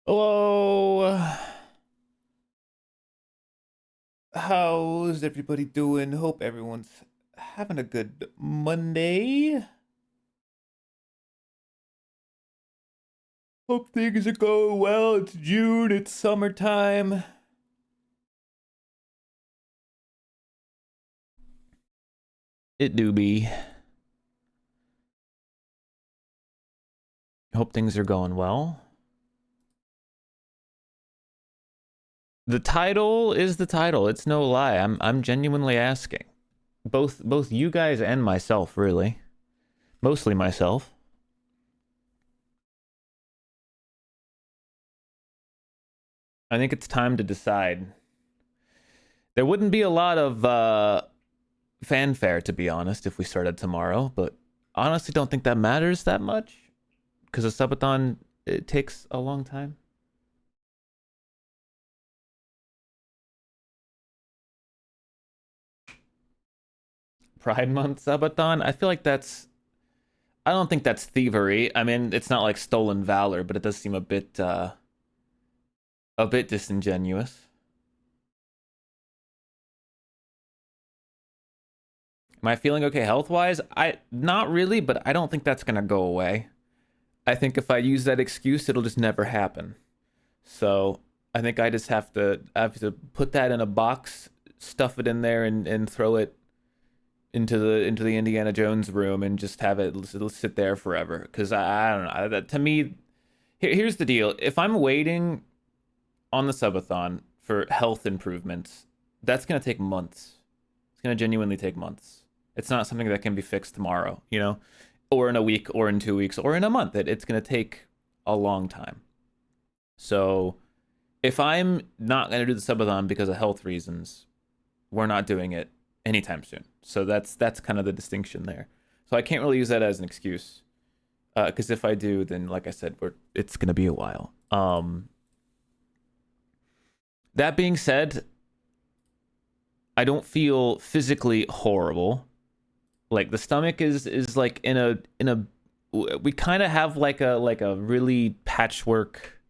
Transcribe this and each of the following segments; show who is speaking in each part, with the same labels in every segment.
Speaker 1: Hello. How's everybody doing? Hope everyone's having a good Monday. Hope things are going well. It's June, it's summertime. It do be. Hope things are going well. The title is the title. It's no lie. I'm genuinely asking. Both you guys and myself, really. Mostly myself. I think it's time to decide. There wouldn't be a lot of fanfare, to be honest, if we started tomorrow, but honestly don't think that matters that much because a subathon, it takes a long time. Pride Month subathon, I feel like I don't think that's thievery. I mean, it's not like stolen valor, but it does seem a bit disingenuous. Am I feeling okay health wise? I not really, but I don't think that's gonna go away. I think if I use that excuse, it'll just never happen. So I think I have to put that in a box, stuff it in there, and throw it into the Indiana Jones room and just have it sit there forever. Because I don't know. That, to me, here's the deal: if I'm waiting on the subathon for health improvements, that's gonna take months. It's gonna genuinely take months. It's not something that can be fixed tomorrow, or in a week, or in 2 weeks, or in a month. It's gonna take a long time. So if I'm not gonna do the subathon because of health reasons, we're not doing it anytime soon. So that's kind of the distinction there. So I can't really use that as an excuse, because if I do, then like I said, it's gonna be a while. That being said, I don't feel physically horrible. Like the stomach is like in a we kind of have like a really patchwork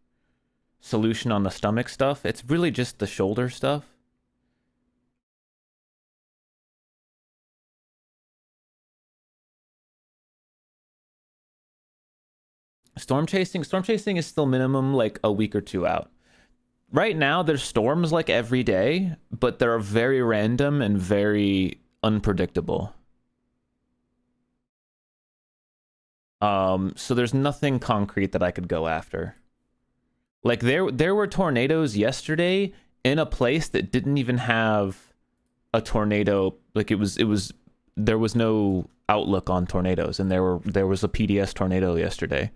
Speaker 1: solution on the stomach stuff. It's really just the shoulder stuff. Storm chasing is still minimum like a week or two out. Right now there's storms like every day, but they're very random and very unpredictable. So there's nothing concrete that I could go after. Like there were tornadoes yesterday in a place that didn't even have a tornado. Like it was there was no outlook on tornadoes, and there was a PDS tornado yesterday.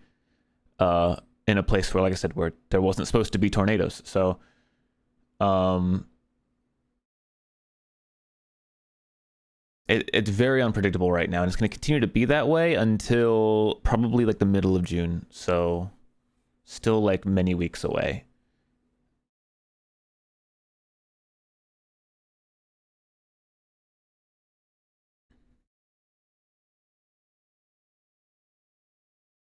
Speaker 1: Uh, in a place where, like I said, where there wasn't supposed to be tornadoes. So, um, it's very unpredictable right now, and it's going to continue to be that way until probably like the middle of June. So, still like many weeks away.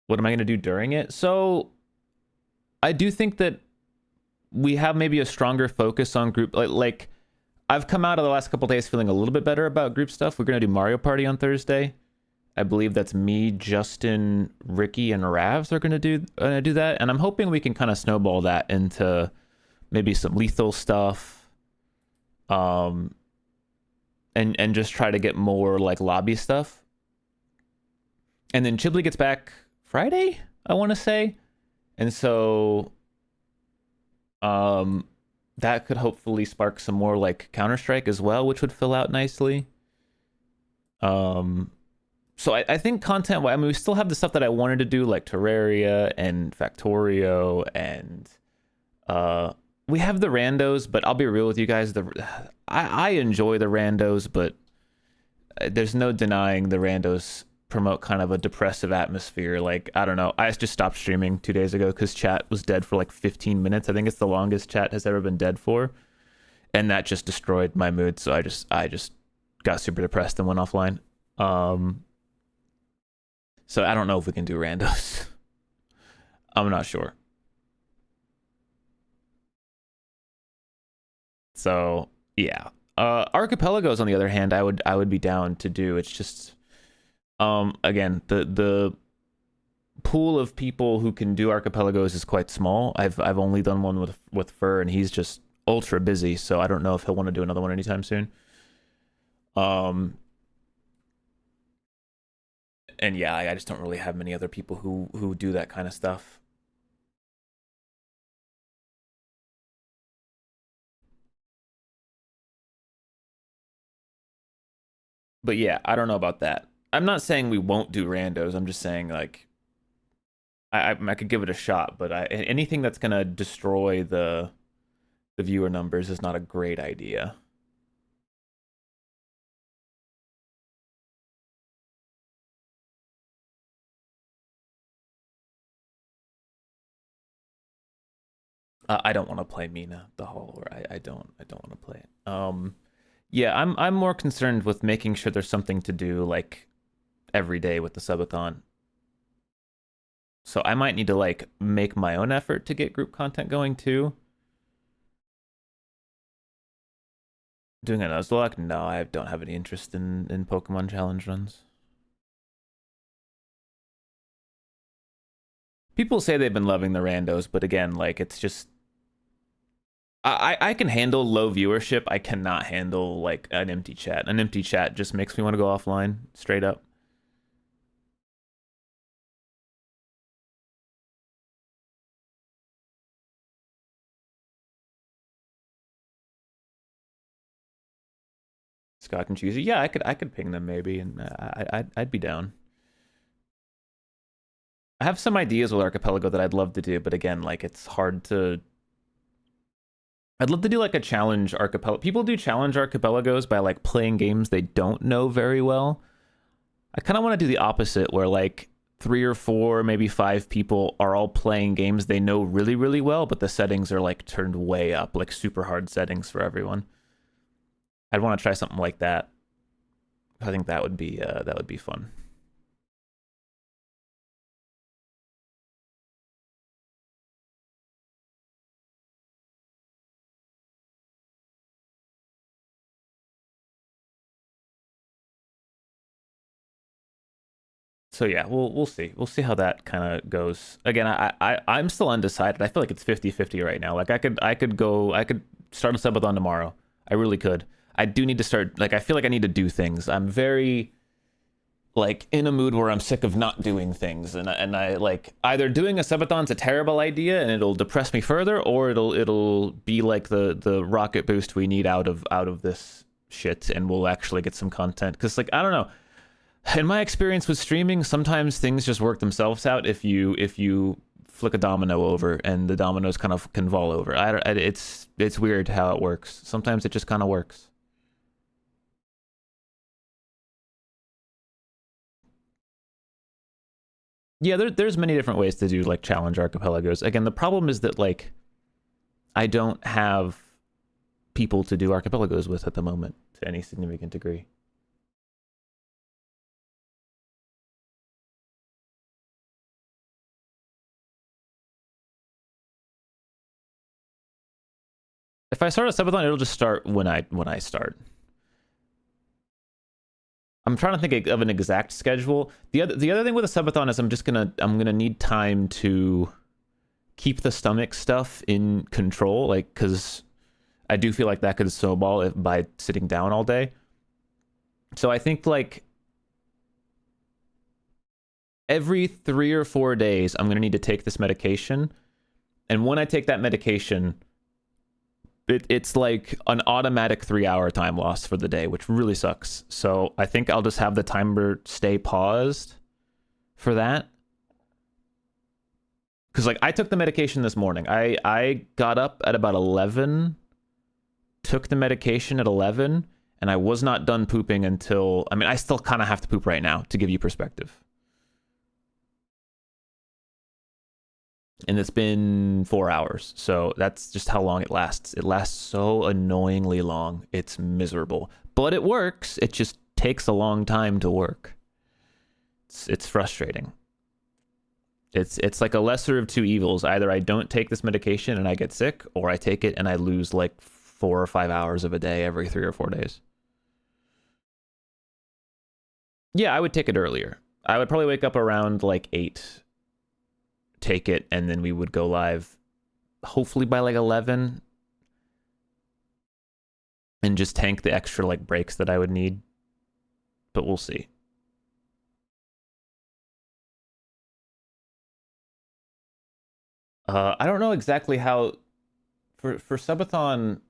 Speaker 1: What am I going to do during it? So, I do think that we have maybe a stronger focus on group like I've come out of the last couple days feeling a little bit better about group stuff. We're gonna do Mario Party on Thursday. I believe that's me, Justin, Ricky, and Ravs are gonna do that, and I'm hoping we can kind of snowball that into maybe some lethal stuff, um, and just try to get more like lobby stuff. And then Chibley gets back Friday, I want to say, and so um, that could hopefully spark some more like Counter Strike as well, which would fill out nicely. Um, so I think content. I mean, we still have the stuff that I wanted to do, like Terraria and Factorio, and uh, we have the randos. But I'll be real with you guys. I enjoy the randos, but there's no denying the randos promote kind of a depressive atmosphere. Like, I don't know. I just stopped streaming 2 days ago because chat was dead for like 15 minutes. I think it's the longest chat has ever been dead for, and that just destroyed my mood. So I just got super depressed and went offline. Um, so I don't know if we can do randos. I'm not sure. So yeah. Archipelagos, on the other hand, I would be down to do. It's just again, the pool of people who can do archipelagos is quite small. I've only done one with Fur, and he's just ultra busy, so I don't know if he'll want to do another one anytime soon. And yeah, I just don't really have many other people who do that kind of stuff. But yeah, I don't know about that. I'm not saying we won't do randos. I'm just saying like I could give it a shot, but anything that's gonna destroy the viewer numbers is not a great idea. I don't want to play Mina the Hollower. I don't want to play it. Yeah, I'm more concerned with making sure there's something to do like every day with the subathon. So I might need to like make my own effort to get group content going too. Doing a Nuzlocke? No, I don't have any interest in Pokemon challenge runs. People say they've been loving the randos, but again, like it's just I can handle low viewership. I cannot handle like an empty chat. An empty chat just makes me want to go offline, straight up. Scott and Cheesy. Yeah, I could ping them maybe, and I'd be down. I have some ideas with Archipelago that I'd love to do, but again, like it's hard to. I'd love to do like a challenge archipelago. People do challenge archipelagos by like playing games they don't know very well. I kind of want to do the opposite, where like 3 or 4, maybe 5 people are all playing games they know really, really well, but the settings are like turned way up, like super hard settings for everyone. I'd want to try something like that. I think that would be fun. So yeah, we'll see. We'll see how that kind of goes. Again, I'm still undecided. I feel like it's 50-50 right now. Like I could start a subathon tomorrow. I really could. I do need to start, like I feel like I need to do things. I'm very like in a mood where I'm sick of not doing things, and I like either doing a subathon's a terrible idea and it'll depress me further, or it'll be like the rocket boost we need out of this shit, and we'll actually get some content. Because like I don't know, in my experience with streaming, sometimes things just work themselves out if you flick a domino over and the dominoes kind of can fall over. It's weird how it works. Sometimes it just kind of works. Yeah, there's many different ways to do like challenge archipelagos. Again, the problem is that like I don't have people to do archipelagos with at the moment to any significant degree. If I start a subathon, it'll just start when I start. I'm trying to think of an exact schedule. The other thing with a subathon is I'm gonna need time to keep the stomach stuff in control, like because I do feel like that could snowball by sitting down all day. So I think like every 3 or 4 days, I'm gonna need to take this medication, and when I take that medication, it's like an automatic 3-hour time loss for the day, which really sucks. So I think I'll just have the timer stay paused for that. Because like I took the medication this morning. I got up at about 11, took the medication at 11, and I was not done pooping until, I mean, I still kind of have to poop right now to give you perspective. And it's been 4 hours. So that's just how long it lasts. It lasts so annoyingly long. It's miserable. But it works. It just takes a long time to work. It's frustrating. It's like a lesser of two evils. Either I don't take this medication and I get sick, or I take it and I lose like 4 or 5 hours of a day every 3 or 4 days. Yeah, I would take it earlier. I would probably wake up around like 8, take it, and then we would go live hopefully by like 11 and just tank the extra like breaks that I would need. But we'll see. I don't know exactly how for subathon.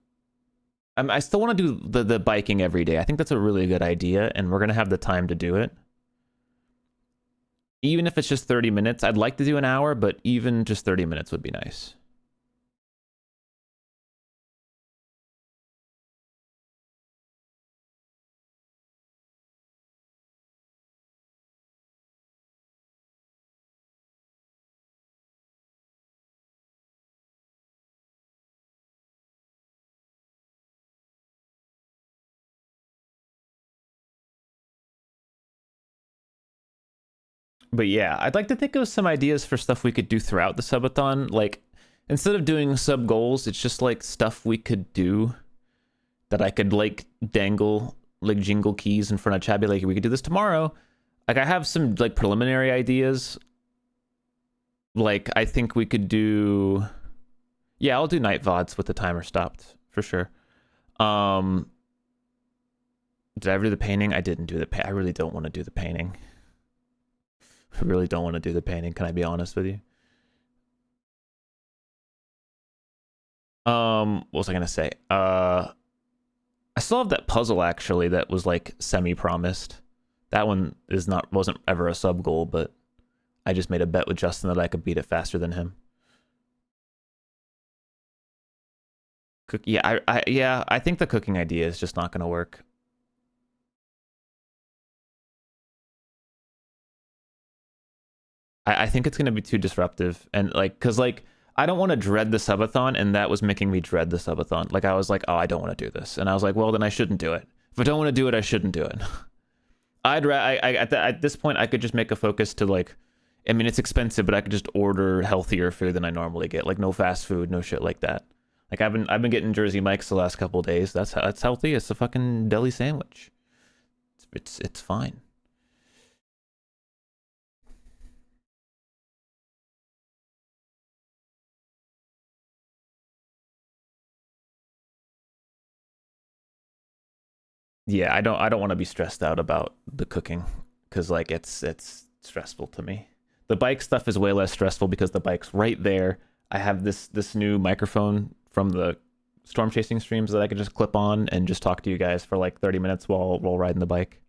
Speaker 1: I still want to do the biking every day. I think that's a really good idea, and we're gonna have the time to do it. Even if it's just 30 minutes, I'd like to do an hour, but even just 30 minutes would be nice. But yeah, I'd like to think of some ideas for stuff we could do throughout the subathon. Like, instead of doing sub goals, it's just like stuff we could do that I could like dangle like jingle keys in front of Chad. Be like, we could do this tomorrow. Like, I have some like preliminary ideas. Like, I think we could do. Yeah, I'll do night VODs with the timer stopped for sure. Did I ever do the painting? I didn't do the I really don't want to do the painting. I really don't want to do the painting. Can I be honest with you? What was I gonna say? I still have that puzzle actually that was like semi-promised. That one wasn't ever a sub goal, but I just made a bet with Justin that I could beat it faster than him. Yeah, I think the cooking idea is just not gonna work. I think it's gonna be too disruptive, and like, cause like I don't want to dread the subathon, and that was making me dread the subathon. Like, I was like, oh, I don't want to do this, and I was like, well, then I shouldn't do it. If I don't want to do it, I shouldn't do it. At this point, I could just make a focus to like, I mean, it's expensive, but I could just order healthier food than I normally get, like no fast food, no shit like that. Like, I've been getting Jersey Mike's the last couple of days. That's healthy. It's a fucking deli sandwich. It's fine. Yeah, I don't want to be stressed out about the cooking because like it's stressful to me. The bike stuff is way less stressful because the bike's right there. I have this new microphone from the storm chasing streams that I could just clip on and just talk to you guys for like 30 minutes while riding the bike.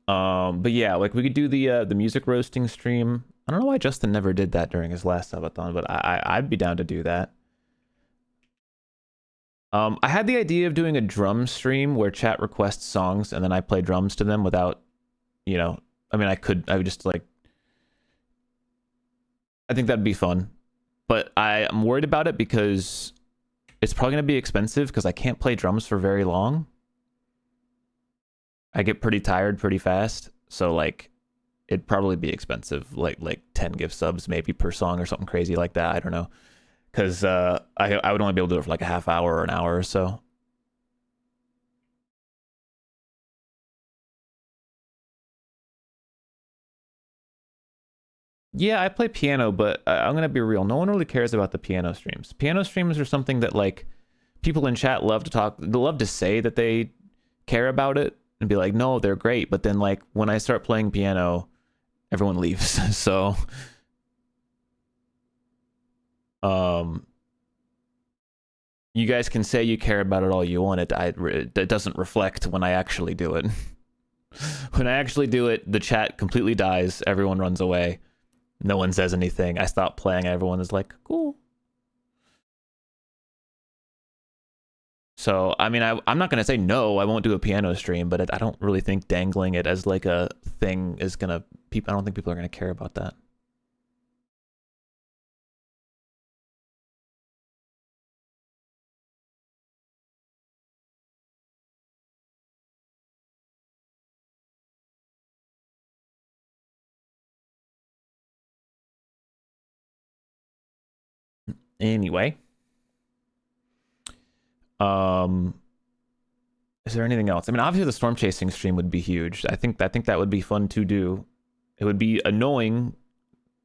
Speaker 1: But yeah, like we could do the music roasting stream. I don't know why Justin never did that during his last subathon, but I'd be down to do that. I had the idea of doing a drum stream where chat requests songs and then I play drums to them without, you know, I mean, I would just like, I think that'd be fun. But I am worried about it because it's probably going to be expensive because I can't play drums for very long. I get pretty tired pretty fast. So like, it'd probably be expensive, like 10 gift subs maybe per song or something crazy like that. I don't know. Because I would only be able to do it for like a half hour or an hour or so. Yeah, I play piano, but I'm gonna be real. No one really cares about the piano streams. Piano streams are something that like people in chat love to talk. They love to say that they care about it and be like, no, they're great. But then like when I start playing piano, everyone leaves. So, um, you guys can say you care about it all you want. It doesn't reflect when I actually do it. When I actually do it, the chat completely dies. Everyone runs away. No one says anything. I stop playing. Everyone is like, cool. So, I mean, I'm not going to say no, I won't do a piano stream, but I don't really think dangling it as like a thing is going to, I don't think people are going to care about that. Anyway, is there anything else? I mean, obviously the storm chasing stream would be huge. I think that would be fun to do. It would be annoying,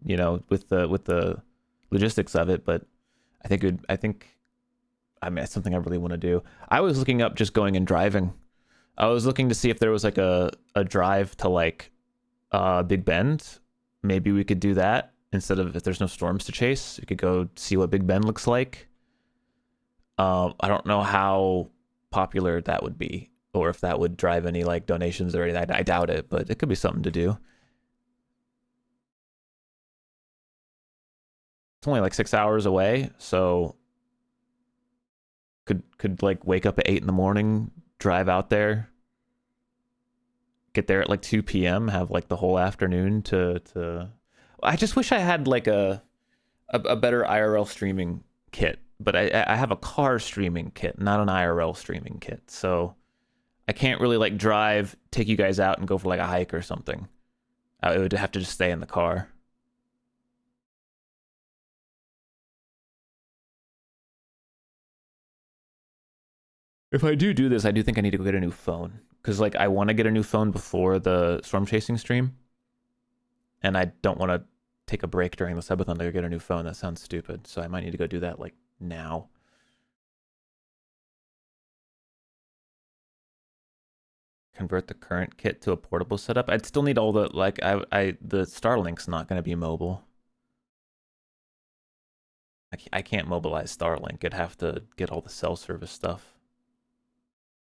Speaker 1: you know, with the logistics of it, but I mean, it's something I really want to do. I was looking up just going and driving. I was looking to see if there was like a drive to like Big Bend. Maybe we could do that instead of, if there's no storms to chase, we could go see what Big Bend looks like. I don't know how popular that would be, or if that would drive any like donations or anything. I doubt it, but it could be something to do. It's only like 6 hours away, so could like wake up at 8 in the morning, drive out there, get there at like 2 p.m., have like the whole afternoon to I just wish I had like a better IRL streaming kit, but I have a car streaming kit, not an IRL streaming kit. So I can't really like drive, take you guys out and go for like a hike or something. I would have to just stay in the car. If I do this, I do think I need to go get a new phone, because like I want to get a new phone before the storm chasing stream, and I don't want to take a break during the subathon to go get a new phone. That sounds stupid. So I might need to go do that like now. Convert the current kit to a portable setup. I'd still need all the like the Starlink's not going to be mobile. I can't mobilize Starlink. I'd have to get all the cell service stuff.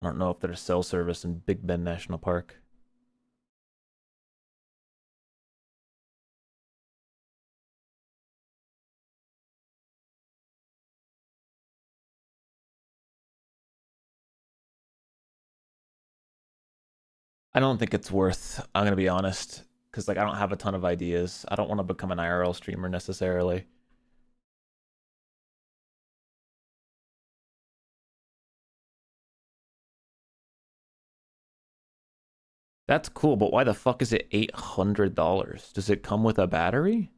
Speaker 1: I don't know if there's cell service in Big Bend National Park. I don't think it's worth, I'm gonna be honest, because like I don't have a ton of ideas. I don't want to become an IRL streamer necessarily. That's cool, but why the fuck is it $800? Does it come with a battery?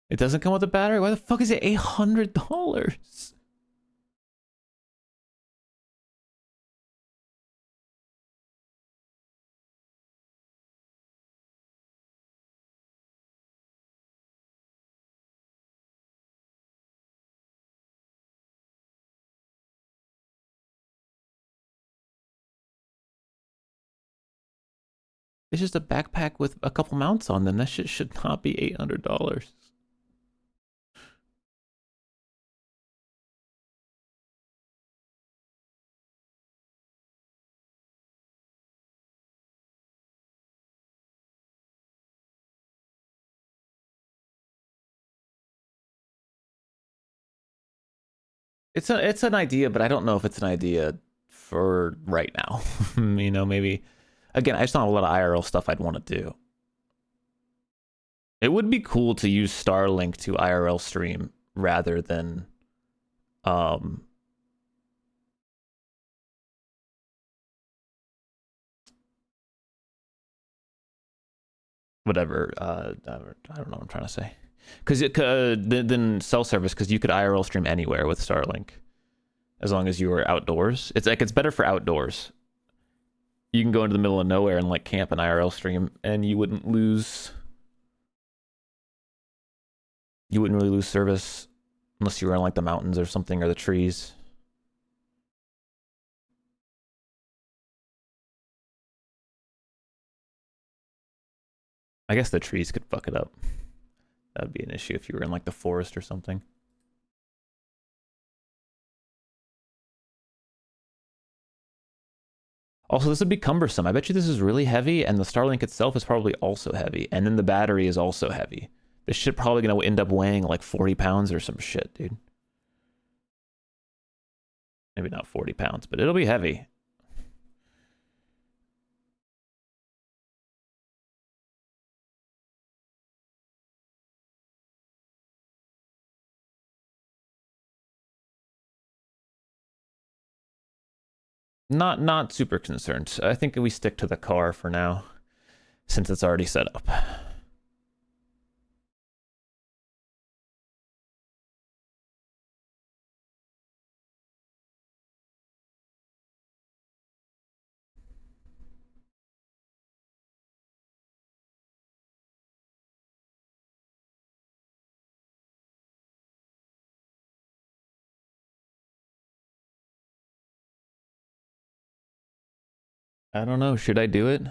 Speaker 1: It doesn't come with a battery? Why the fuck is it $800? It's just a backpack with a couple mounts on them. That shit should not be $800. It's an idea, but I don't know if it's an idea for right now. You know, maybe again, I just don't have a lot of IRL stuff I'd want to do. It would be cool to use Starlink to IRL stream rather than um whatever I don't know what I'm trying to say. Because then cell service, because you could IRL stream anywhere with Starlink as long as you were outdoors. It's like it's better for outdoors. You can go into the middle of nowhere and like camp an IRL stream, and you wouldn't really lose service unless you were in like the mountains or something, or the trees. I guess the trees could fuck it up. That would be an issue if you were in like the forest or something. Also, this would be cumbersome. I bet you this is really heavy, and the Starlink itself is probably also heavy, and then the battery is also heavy. This shit probably gonna end up weighing like 40 pounds or some shit, dude. Maybe not 40 pounds, but it'll be heavy. Not super concerned. I think we stick to the car for now, since it's already set up. I don't know. Should I do it?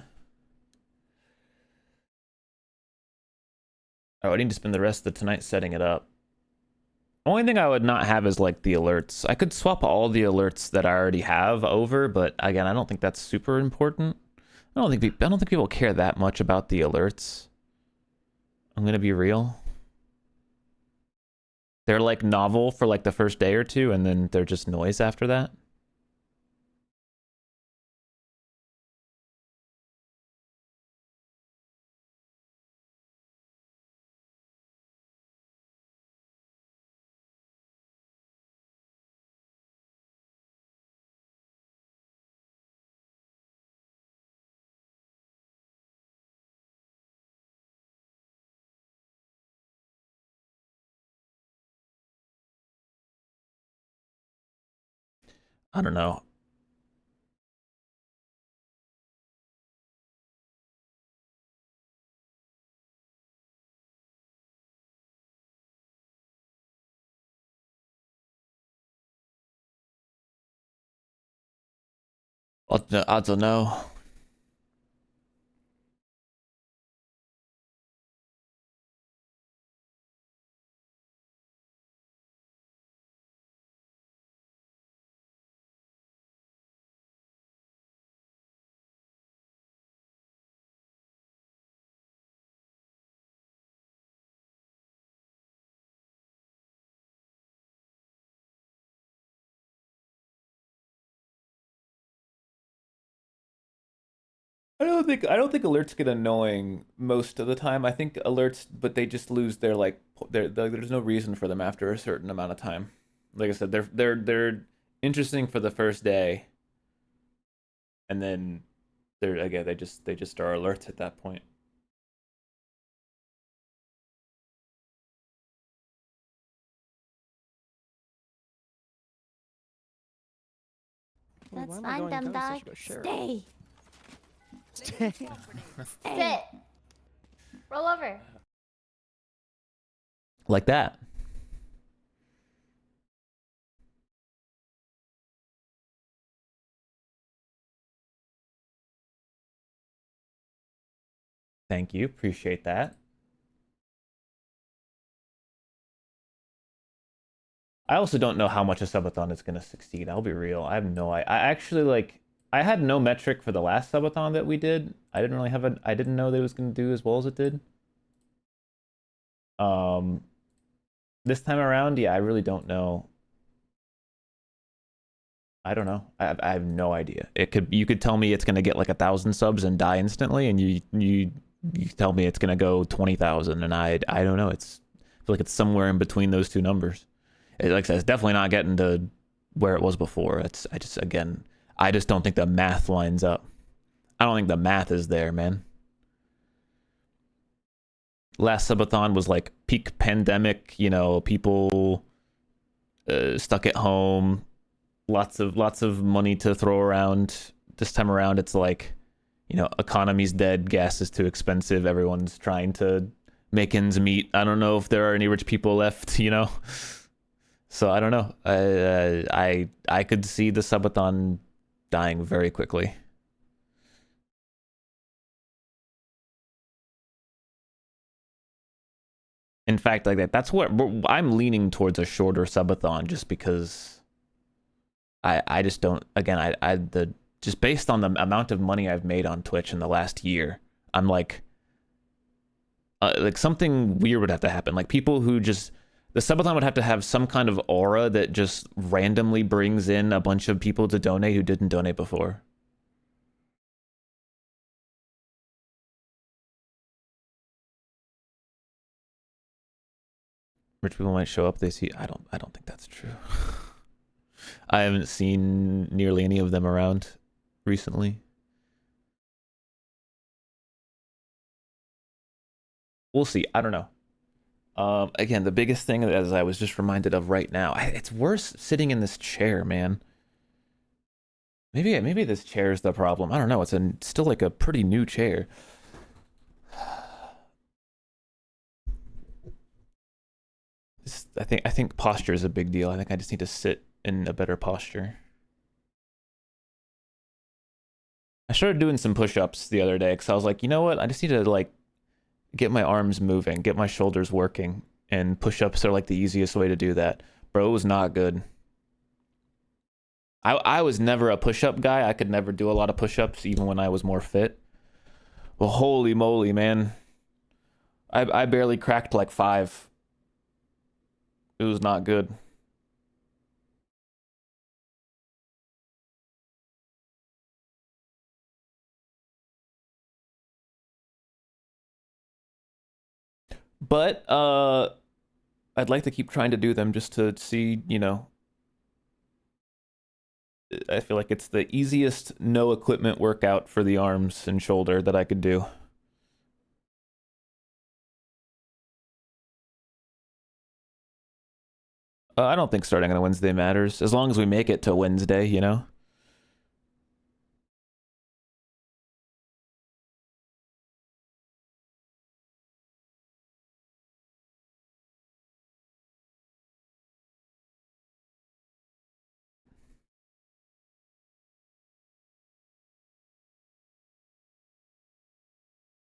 Speaker 1: Oh, I need to spend the rest of the tonight setting it up. Only thing I would not have is like the alerts. I could swap all the alerts that I already have over, but again, I don't think that's super important. I don't think people care that much about the alerts. I'm gonna be real. They're like novel for like the first day or two, and then they're just noise after that. I don't know. I don't know. I don't think alerts get annoying most of the time. I think alerts, but they just lose their like there's no reason for them after a certain amount of time. Like I said, they're interesting for the first day, and then they're again they just are alerts at that point.
Speaker 2: Wait,
Speaker 3: That's
Speaker 2: why am I
Speaker 3: fine,
Speaker 2: going
Speaker 3: dumb
Speaker 2: down?
Speaker 3: dog. Stay.
Speaker 2: Stay.
Speaker 3: Sit. Roll over.
Speaker 1: Like that. Thank you. Appreciate that. I also don't know how much a subathon is going to succeed. I'll be real. I have no I actually like I had no metric for the last subathon that we did. I didn't really have a I didn't know that it was going to do as well as it did. Um this time around, yeah, I really don't know. I don't know. I have no idea. It could you could tell me it's gonna get like 1,000 subs and die instantly, and you tell me it's gonna go 20,000, and I don't know. I feel like it's somewhere in between those two numbers. Like I said, it's definitely not getting to where it was before. I just don't think the math lines up. I don't think the math is there, man. Last subathon was like peak pandemic. People stuck at home, lots of money to throw around. This time around, it's like, economy's dead, gas is too expensive, everyone's trying to make ends meet. I don't know if there are any rich people left. So I don't know. I could see the subathon dying very quickly. In fact, like that's what I'm leaning towards, a shorter subathon, just because I just don't. Again, I the just based on the amount of money I've made on Twitch in the last year, I'm like something weird would have to happen. Like people who just the subathon would have to have some kind of aura that just randomly brings in a bunch of people to donate who didn't donate before. Rich people might show up. They see. I don't think that's true. I haven't seen nearly any of them around recently. We'll see. I don't know. Again, the biggest thing, as I was just reminded of right now, it's worse sitting in this chair, man. Maybe this chair is the problem. I don't know. It's still like a pretty new chair. I think posture is a big deal. I think I just need to sit in a better posture. I started doing some push-ups the other day because I was like, you know what? I just need to like get my arms moving, get my shoulders working, and push-ups are like the easiest way to do that. Bro, it was not good. I was never a push-up guy. I could never do a lot of push-ups even when I was more fit. Well, holy moly, man. I barely cracked like 5. It was not good. But I'd like to keep trying to do them just to see, you know. I feel like it's the easiest no equipment workout for the arms and shoulder that I could do. I don't think starting on a Wednesday matters, as long as we make it to Wednesday, you know?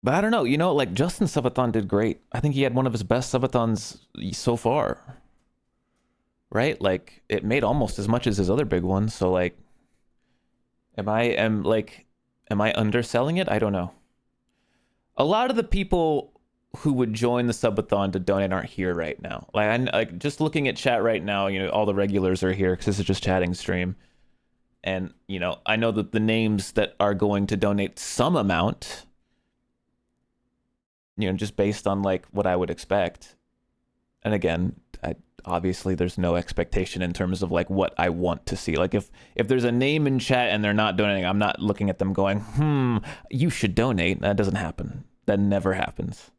Speaker 1: But I don't know, you know, like Justin Subathon did great. I think he had one of his best Subathons so far. Right? Like it made almost as much as his other big ones, so like am I underselling it? I don't know. A lot of the people who would join the subathon to donate aren't here right now. Like just looking at chat right now, you know, all the regulars are here because this is just chatting stream. And, you know, I know that the names that are going to donate some amount, you know, just based on like what I would expect. And again, obviously there's no expectation in terms of like what I want to see. Like if there's a name in chat and they're not donating, I'm not looking at them going, you should donate. That doesn't happen. That never happens.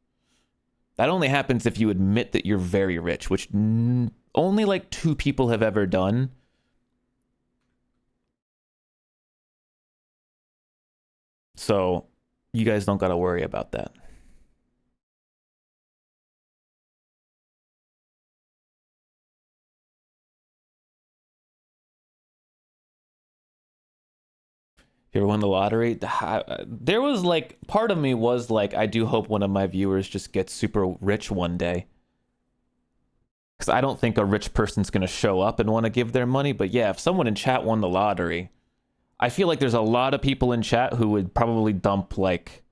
Speaker 1: That only happens if you admit that you're very rich, which only like 2 people have ever done. So you guys don't got to worry about that. You ever won the lottery? There was like, part of me was like, I do hope one of my viewers just gets super rich one day. Because I don't think a rich person's going to show up and want to give their money. But yeah, if someone in chat won the lottery, I feel like there's a lot of people in chat who would probably dump like,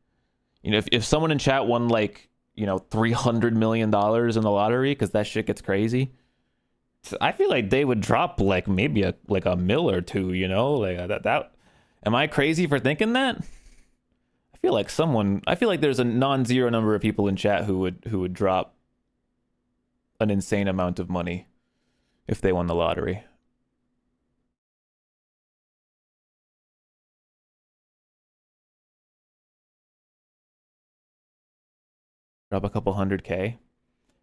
Speaker 1: you know, if someone in chat won like, you know, $300 million in the lottery, because that shit gets crazy. I feel like they would drop like maybe a mil or two, you know, like that. Am I crazy for thinking that? I feel like there's a non-zero number of people in chat who would drop an insane amount of money if they won the lottery. Drop a couple 100K.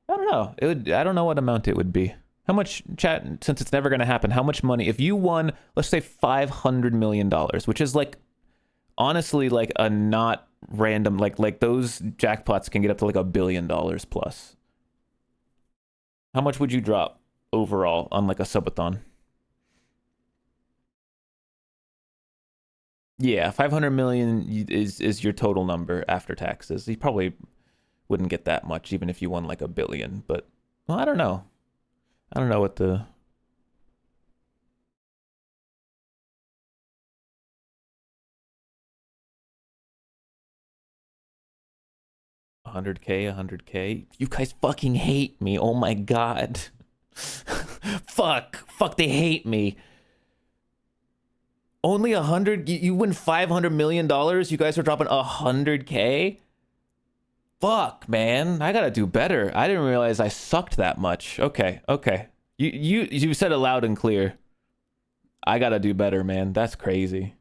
Speaker 1: I don't know. I don't know what amount it would be. How much, chat, since it's never going to happen, how much money, if you won, let's say $500 million, which is like, honestly, like a not random, like those jackpots can get up to like $1 billion plus. How much would you drop overall on like a subathon? Yeah, 500 million is your total number after taxes. You probably wouldn't get that much even if you won like $1 billion, but well, I don't know. I don't know what the 100K. You guys fucking hate me. Oh my god. Fuck, they hate me. Only 100. You win $500 million. You guys are dropping 100K. Fuck, man. I gotta do better. I didn't realize I sucked that much. Okay. You said it loud and clear. I gotta do better, man. That's crazy.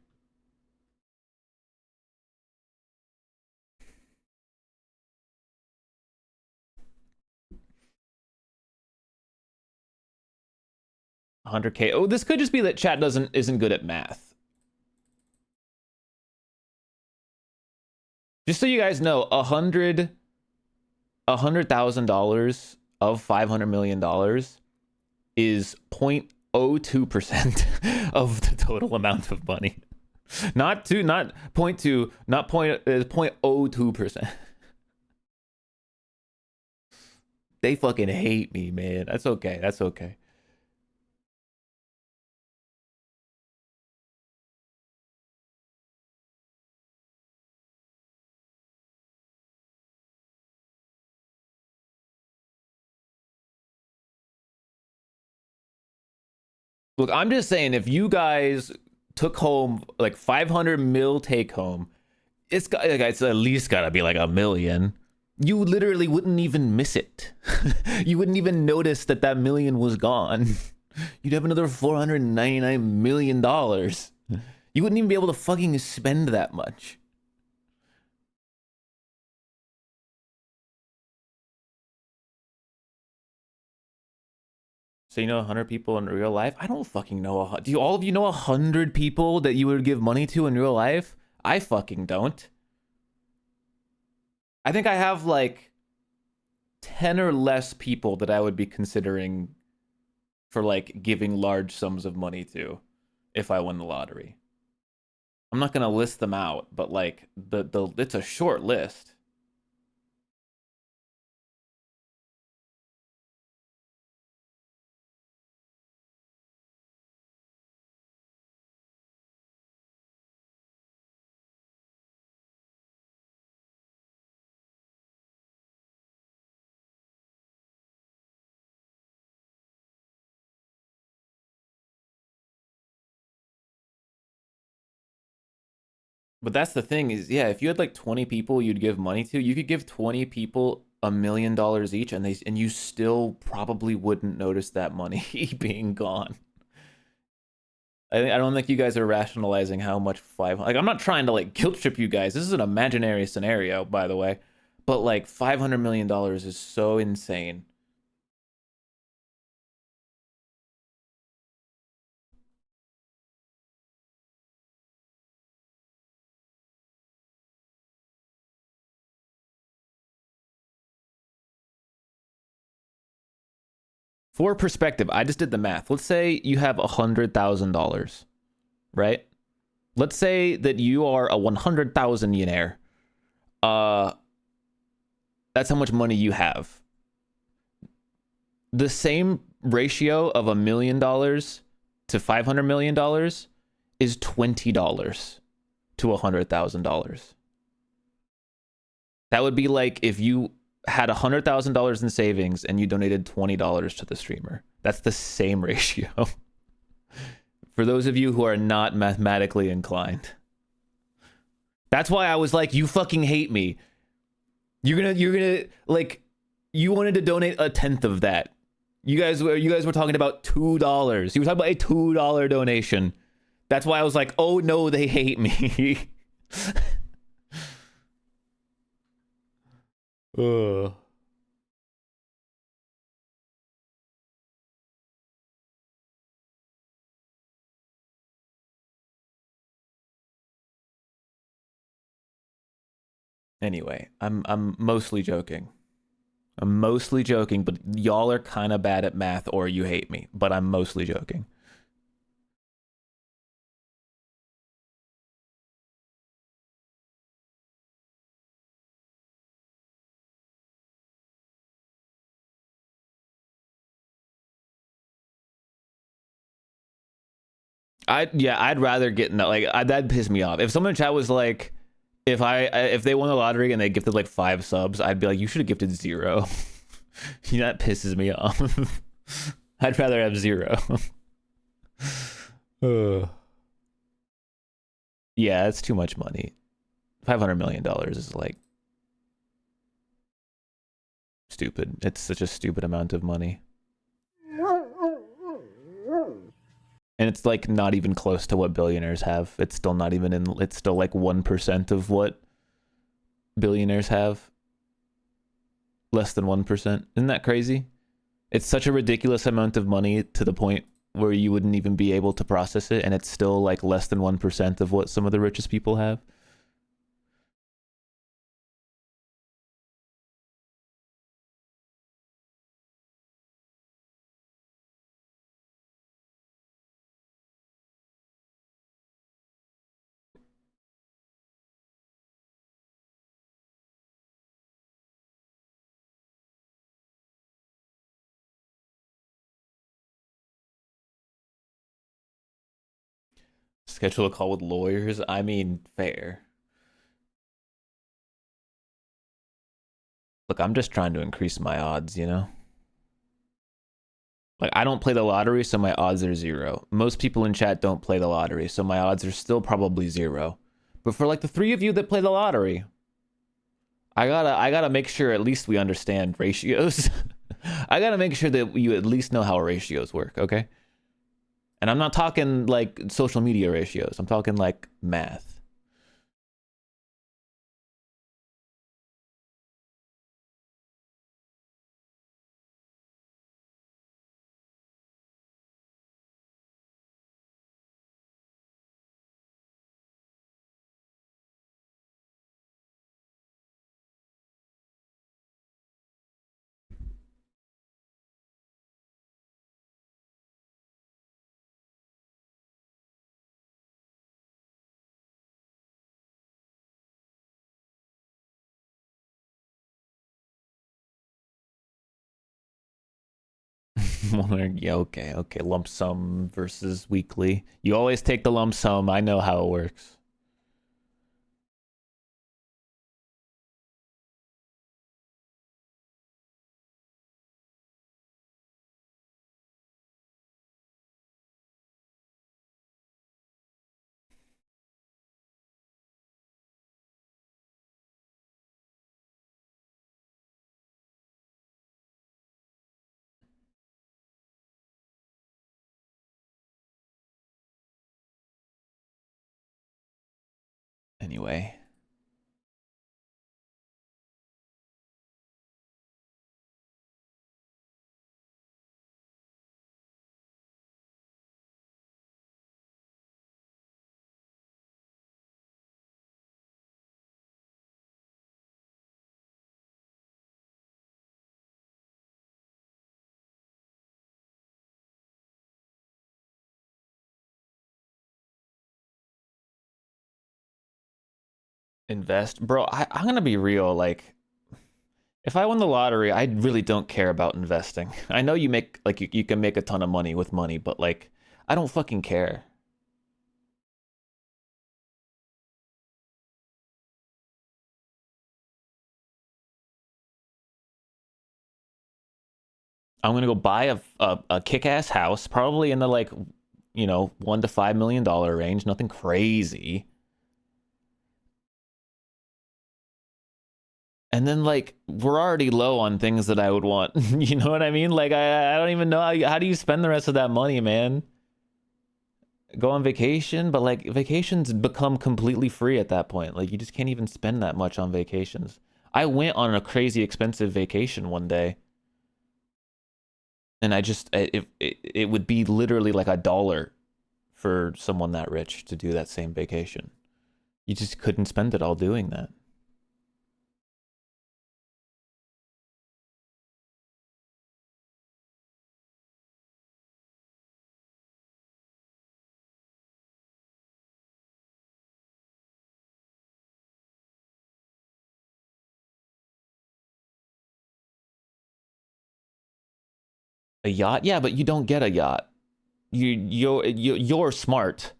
Speaker 1: $100K. Oh, this could just be that chat isn't good at math. Just so you guys know, $100,000 of $500 million is 0.02% of the total amount of money. Not 0.2, not 0.02%. They fucking hate me, man. That's okay. That's okay. Look, I'm just saying, if you guys took home like 500 mil take home, it's at least gotta be like $1 million. You literally wouldn't even miss it. You wouldn't even notice that $1 million was gone. You'd have another $499 million. You wouldn't even be able to fucking spend that much. So you know 100 people in real life? I don't fucking know. Do all of you know 100 people that you would give money to in real life? I fucking don't. I think I have like 10 or less people that I would be considering for like giving large sums of money to if I won the lottery. I'm not gonna list them out, but like the it's a short list. But that's the thing is, yeah, if you had like 20 people you'd give money to, you could give 20 people $1 million each, and you still probably wouldn't notice that money being gone. I don't think you guys are rationalizing how much like I'm not trying to like guilt trip you guys. This is an imaginary scenario, by the way. But like $500 million is so insane. For perspective, I just did the math. Let's say you have $100,000, right? Let's say that you are a 100,000-millionaire. That's how much money you have. The same ratio of $1 million to $500 million is $20 to $100,000. That would be like if you had $100,000 in savings and you donated $20 to the streamer. That's the same ratio. For those of you who are not mathematically inclined. That's why I was like, you fucking hate me. You're gonna like, you wanted to donate a tenth of that. You guys were talking about $2. You were talking about a $2 donation. That's why I was like, oh no, they hate me. Ugh. Anyway, I'm mostly joking. I'm mostly joking, but y'all are kind of bad at math or you hate me, but I'm mostly joking. I'd rather get that'd piss me off. If someone in chat was like, if they won the lottery and they gifted like 5 subs, I'd be like, you should have gifted 0. That pisses me off. I'd rather have 0. Yeah, it's too much money. $500 million is like stupid. It's such a stupid amount of money. And it's like not even close to what billionaires have. It's still not even in, it's still like 1% of what billionaires have. Less than 1%. Isn't that crazy? It's such a ridiculous amount of money to the point where you wouldn't even be able to process it, and it's still like less than 1% of what some of the richest people have. Schedule a call with lawyers. I mean, fair. Look, I'm just trying to increase my odds, you know? Like, I don't play the lottery, so my odds are 0. Most people in chat don't play the lottery, so my odds are still probably 0. But for like the 3 of you that play the lottery, I gotta make sure at least we understand ratios. I gotta make sure that you at least know how ratios work, okay? And I'm not talking like social media ratios. I'm talking like math. Yeah, okay. Lump sum versus weekly. You always take the lump sum. I know how it works. Anyway. Invest. Bro, I'm gonna be real, like if I won the lottery, I really don't care about investing. I know you make like you can make a ton of money with money, but like I don't fucking care. I'm gonna go buy a kick-ass house, probably in the like, you know, $1 to $5 million range, nothing crazy. And then like we're already low on things that I would want. You know what I mean? Like I don't even know how do you spend the rest of that money, man? Go on vacation, but like vacations become completely free at that point. Like you just can't even spend that much on vacations. I went on a crazy expensive vacation one day, and I just it would be literally like $1 for someone that rich to do that same vacation. You just couldn't spend it all doing that. A yacht? Yeah, but you don't get a yacht. You're smart.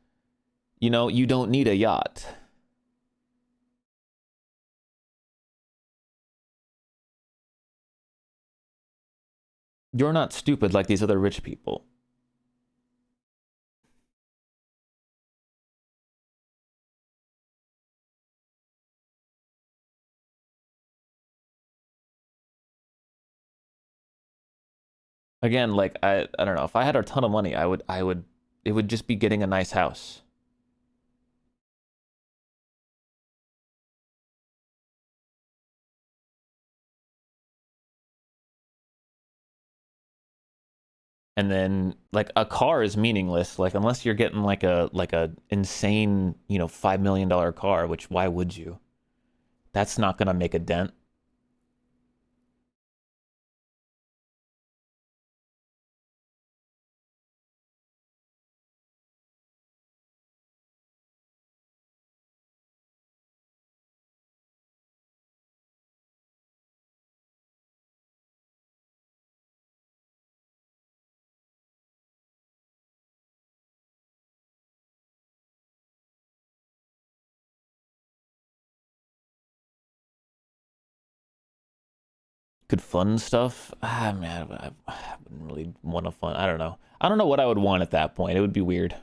Speaker 1: You know, you don't need a yacht. You're not stupid like these other rich people. Again, like I don't know, if I had a ton of money, I would It would just be getting a nice house. And then like a car is meaningless, like unless you're getting like a insane, you know, $5 million car, which why would you? That's not gonna make a dent. Could fund stuff? Ah, man, I wouldn't really want to fund. I don't know. I don't know what I would want at that point. It would be weird.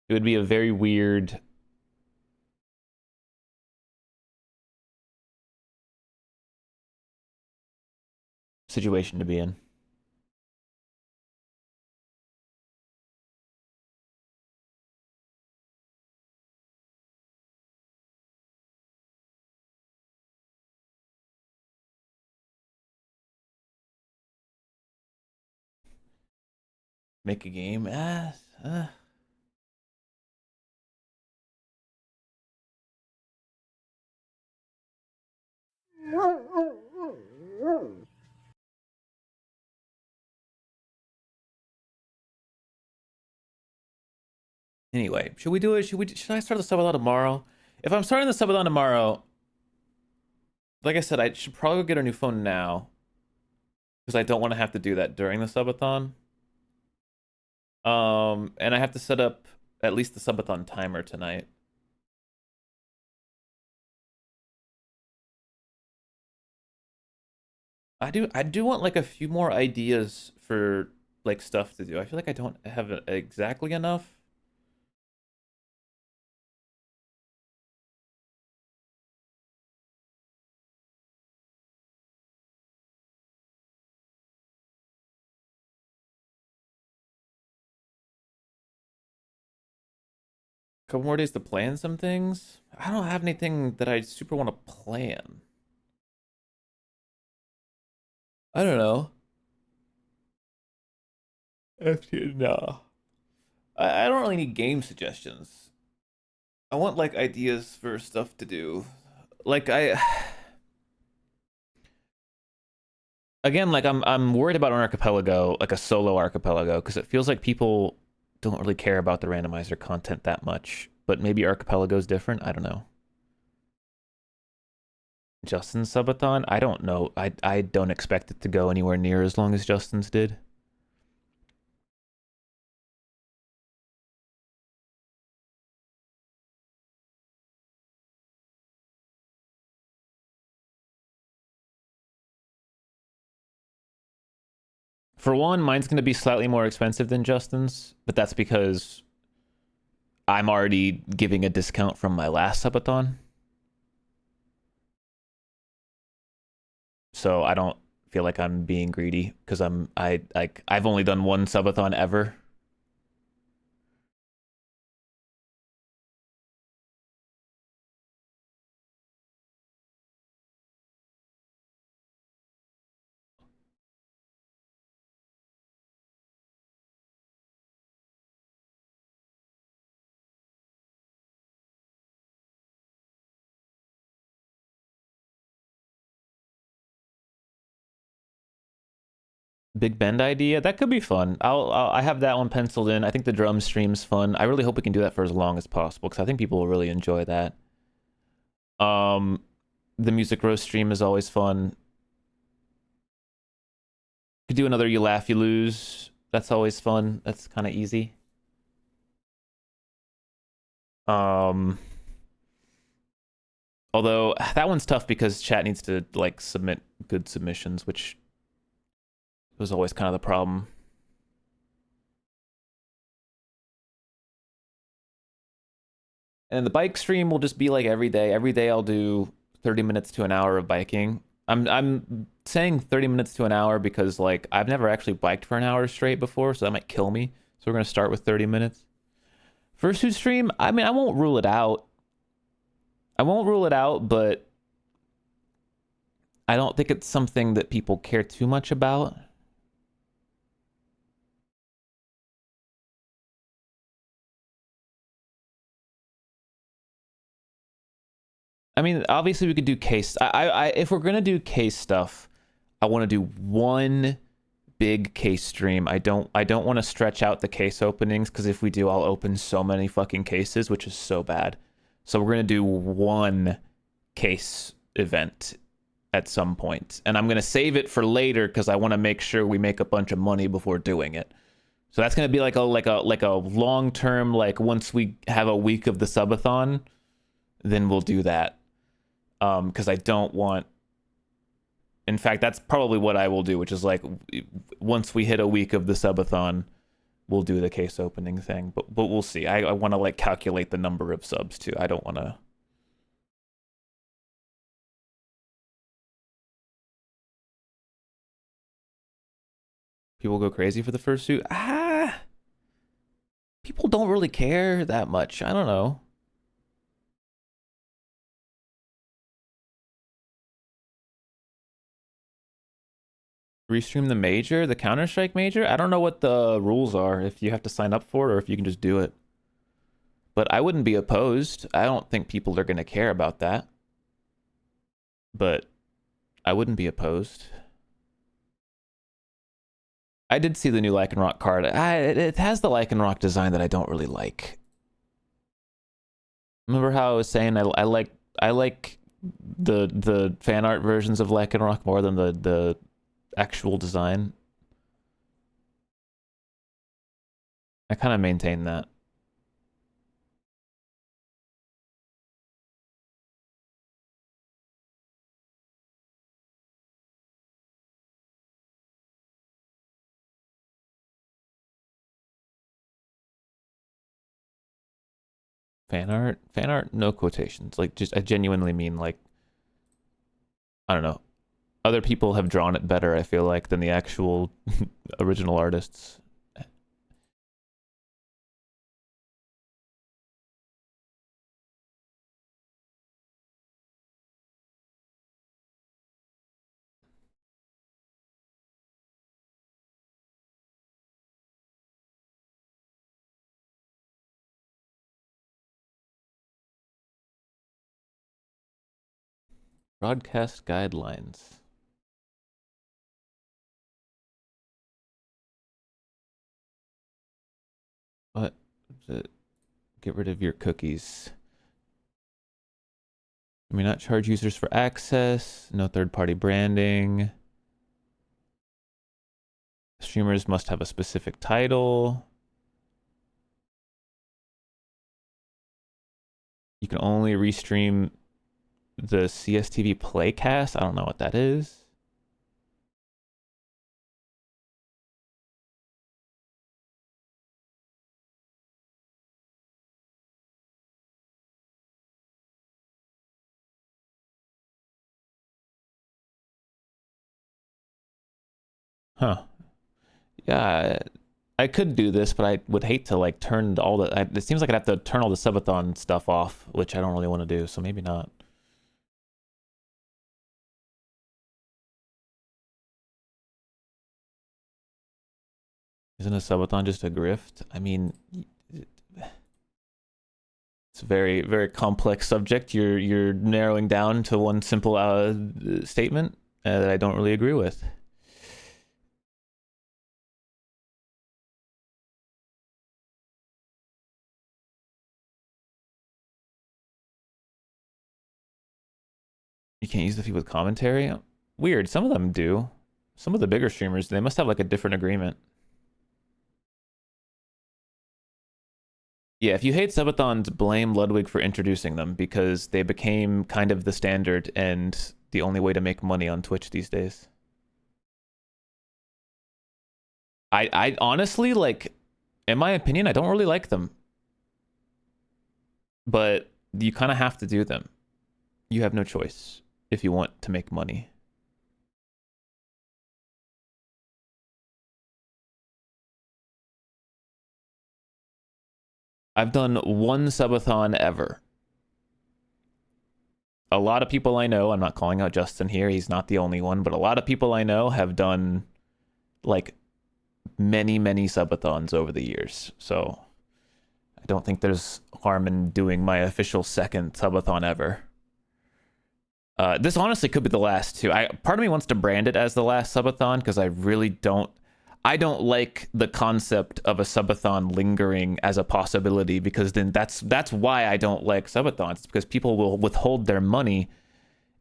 Speaker 1: It would be a very weird situation to be in. Make a game? Anyway, should we do it? Should I start the subathon tomorrow? If I'm starting the subathon tomorrow, like I said, I should probably get a new phone now because I don't want to have to do that during the subathon. And I have to set up at least the subathon timer tonight. I do want like a few more ideas for like stuff to do. I feel like I don't have exactly enough. Couple more days to plan some things. I don't have anything that I super want to plan. I don't know. No. I don't really need game suggestions. I want like ideas for stuff to do. Like I again, like I'm worried about an archipelago, like a solo archipelago, because it feels like people don't really care about the randomizer content that much. But maybe archipelago's different. I don't know. Justin's subathon? I don't know. I don't expect it to go anywhere near as long as Justin's did. For one, mine's going to be slightly more expensive than Justin's, but that's because I'm already giving a discount from my last subathon. So I don't feel like I'm being greedy because I've only done one subathon ever. Big Bend idea, that could be fun. I have that one penciled in. I think the drum stream's fun. I really hope we can do that for as long as possible because I think people will really enjoy that. Um, the music roast stream is always fun. Could do another You Laugh You Lose. That's always fun. That's kind of easy. Um, although that one's tough because chat needs to like submit good submissions, which was always kind of the problem. And the bike stream will just be like every day. Every day I'll do 30 minutes to an hour of biking. I'm saying 30 minutes to an hour because like I've never actually biked for an hour straight before, so that might kill me. So we're gonna start with 30 minutes. Fursuit stream, I mean, I won't rule it out. I won't rule it out, but I don't think it's something that people care too much about. I mean, obviously we could do case. If we're gonna do case stuff, I want to do one big case stream. I don't want to stretch out the case openings because if we do, I'll open so many fucking cases, which is so bad. So we're gonna do one case event at some point, and I'm gonna save it for later because I want to make sure we make a bunch of money before doing it. So that's gonna be like a long term, like once we have a week of the subathon, then we'll do that. Because I don't want. In fact, that's probably what I will do, which is like once we hit a week of the subathon, we'll do the case opening thing. But we'll see. I want to like calculate the number of subs too. I don't want to. People go crazy for the fursuit. People don't really care that much. I don't know. Restream the major, the Counter-Strike major? I don't know what the rules are, if you have to sign up for it or if you can just do it. But I wouldn't be opposed. I don't think people are going to care about that. But I wouldn't be opposed. I did see the new Lycanroc card. It has the Lycanroc design that I don't really like. Remember how I was saying I like the fan art versions of Lycanroc more than the actual design? I kind of maintain that. Fan art, no quotations. Like, just I genuinely mean like, I don't know. Other people have drawn it better, I feel like, than the actual original artists. Broadcast guidelines. What? Get rid of your cookies. You may not charge users for access. No third-party branding. Streamers must have a specific title. You can only restream the CSTV Playcast. I don't know what that is. Huh. Yeah, I could do this, but I would hate to like turn all the. It seems like I'd have to turn all the subathon stuff off, which I don't really want to do. So maybe not. Isn't a subathon just a grift? I mean, it's a very, very complex subject. You're narrowing down to one simple statement that I don't really agree with. You can't use the feed with commentary? Weird. Some of them do. Some of the bigger streamers, they must have like a different agreement. Yeah, if you hate subathons, blame Ludwig for introducing them because they became kind of the standard and the only way to make money on Twitch these days. I honestly, like, in my opinion, I don't really like them. But you kind of have to do them. You have no choice if you want to make money. I've done one subathon ever. A lot of people I know, I'm not calling out Justin here, he's not the only one, but a lot of people I know have done like many, many subathons over the years. So I don't think there's harm in doing my official second subathon ever. This honestly could be the last too. Part of me wants to brand it as the last subathon because I really don't like the concept of a subathon lingering as a possibility, because then that's why I don't like subathons. It's because people will withhold their money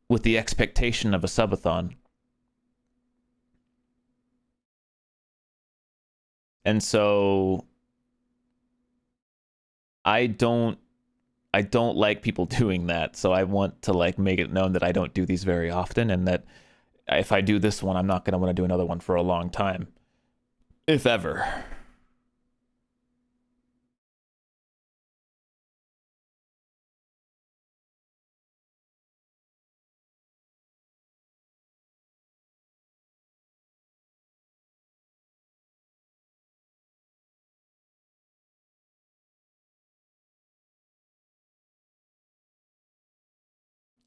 Speaker 1: with the expectation of a subathon. And so I don't like people doing that. So I want to like make it known that I don't do these very often, and that if I do this one, I'm not going to want to do another one for a long time. If ever.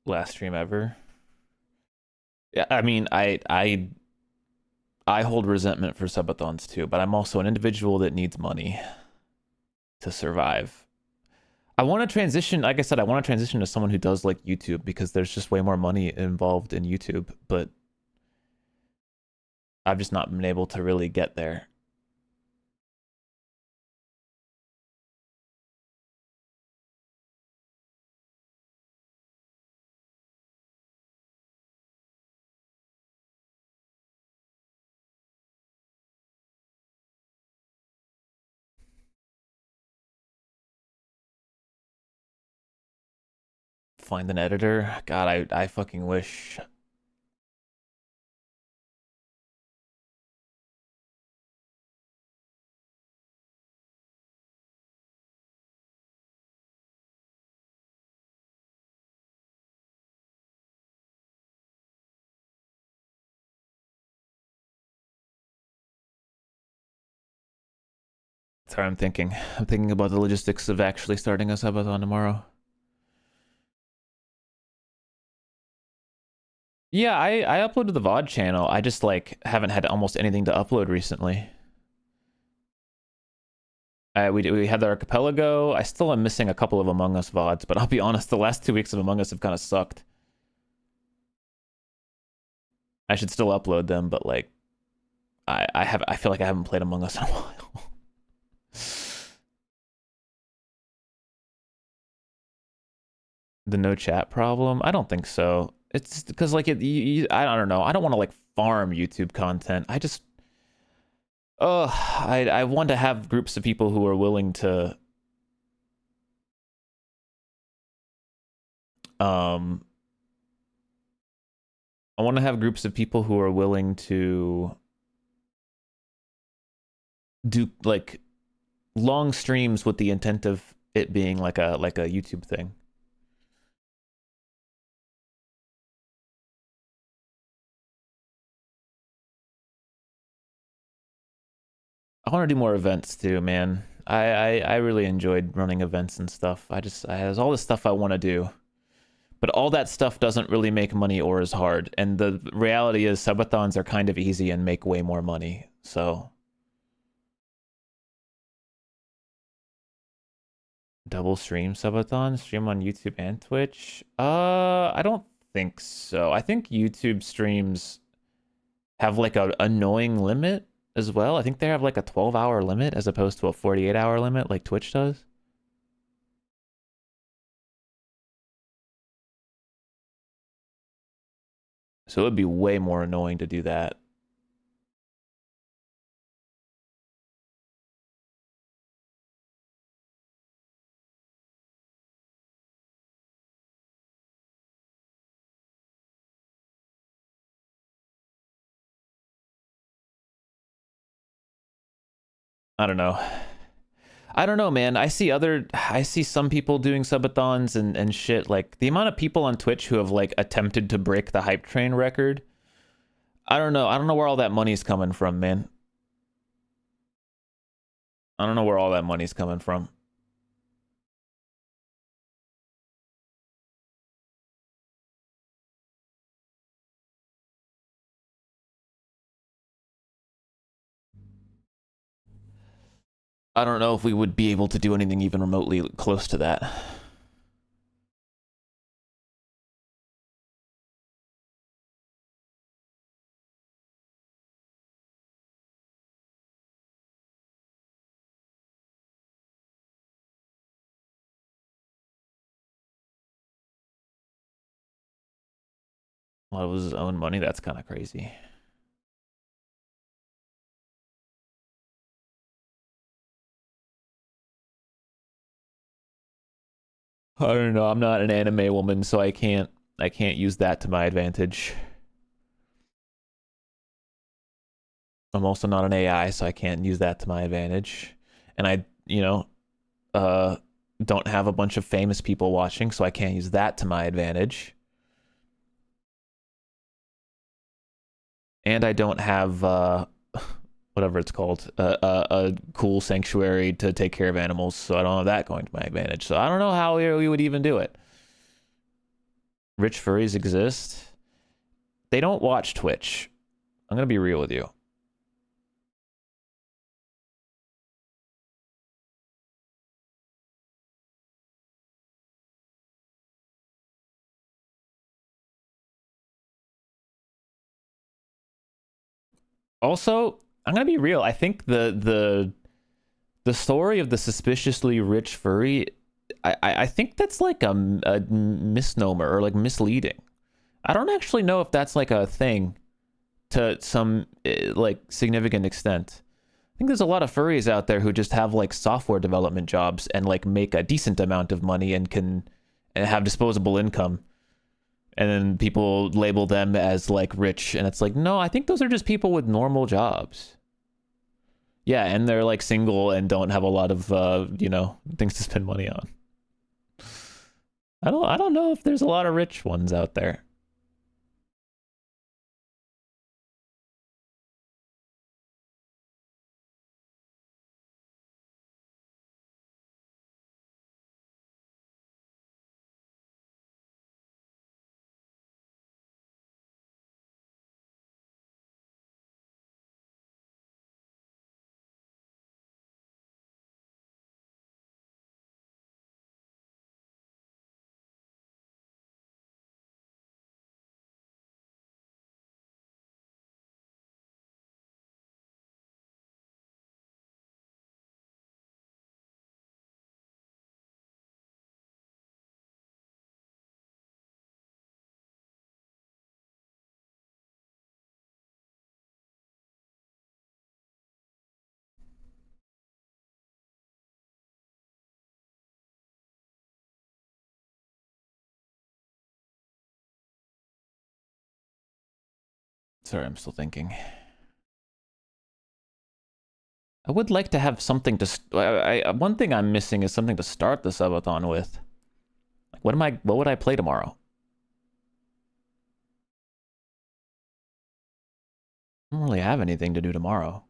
Speaker 1: Last stream ever. Yeah, I mean, I hold resentment for subathons too, but I'm also an individual that needs money to survive. I want to transition, like I said, I want to transition to someone who does like YouTube, because there's just way more money involved in YouTube, but I've just not been able to really get there. Find an editor. God, I fucking wish. That's how I'm thinking. I'm thinking about the logistics of actually starting a subathon tomorrow. Yeah, I uploaded the VOD channel. I just like haven't had almost anything to upload recently. We had the archipelago. I still am missing a couple of Among Us VODs, but I'll be honest, the last 2 weeks of Among Us have kind of sucked. I should still upload them, but like I feel like I haven't played Among Us in a while. The no chat problem? I don't think so. It's because like I don't know. I don't want to like farm YouTube content. I just I want to have groups of people who are willing to I want to have groups of people who are willing to do like long streams with the intent of it being like a YouTube thing. I want to do more events too, man. I really enjoyed running events and stuff. There's all this stuff I want to do, but all that stuff doesn't really make money or is hard. And the reality is subathons are kind of easy and make way more money. So double stream subathon, stream on YouTube and Twitch. I don't think so. I think YouTube streams have like a annoying limit as well. I think they have like a 12-hour limit as opposed to a 48-hour limit like Twitch does. So it would be way more annoying to do that. I don't know. I don't know, man. I see some people doing subathons and shit. Like the amount of people on Twitch who have like attempted to break the hype train record. I don't know. I don't know where all that money's coming from, man. I don't know where all that money's coming from. I don't know if we would be able to do anything even remotely close to that. Well, it was his own money. That's kind of crazy. I don't know. I'm not an anime woman, so I can't use that to my advantage. I'm also not an AI, so I can't use that to my advantage. And I, uh, don't have a bunch of famous people watching, so I can't use that to my advantage. And I don't have whatever it's called, a cool sanctuary to take care of animals, so I don't have that going to my advantage. So I don't know how we would even do it. Rich furries exist. They don't watch Twitch. I'm gonna be real with you. Also, I'm gonna be real. I think the story of the suspiciously rich furry, I think that's like a misnomer or like misleading. I don't actually know if that's like a thing to some like significant extent. I think there's a lot of furries out there who just have like software development jobs and like make a decent amount of money and can have disposable income. And then people label them as like rich, and it's like, no, I think those are just people with normal jobs. Yeah, and they're like single and don't have a lot of things to spend money on. I don't know if there's a lot of rich ones out there. Sorry, I'm still thinking. I would like to have something to. One thing I'm missing is something to start the subathon with. Like, what would I play tomorrow? I don't really have anything to do tomorrow.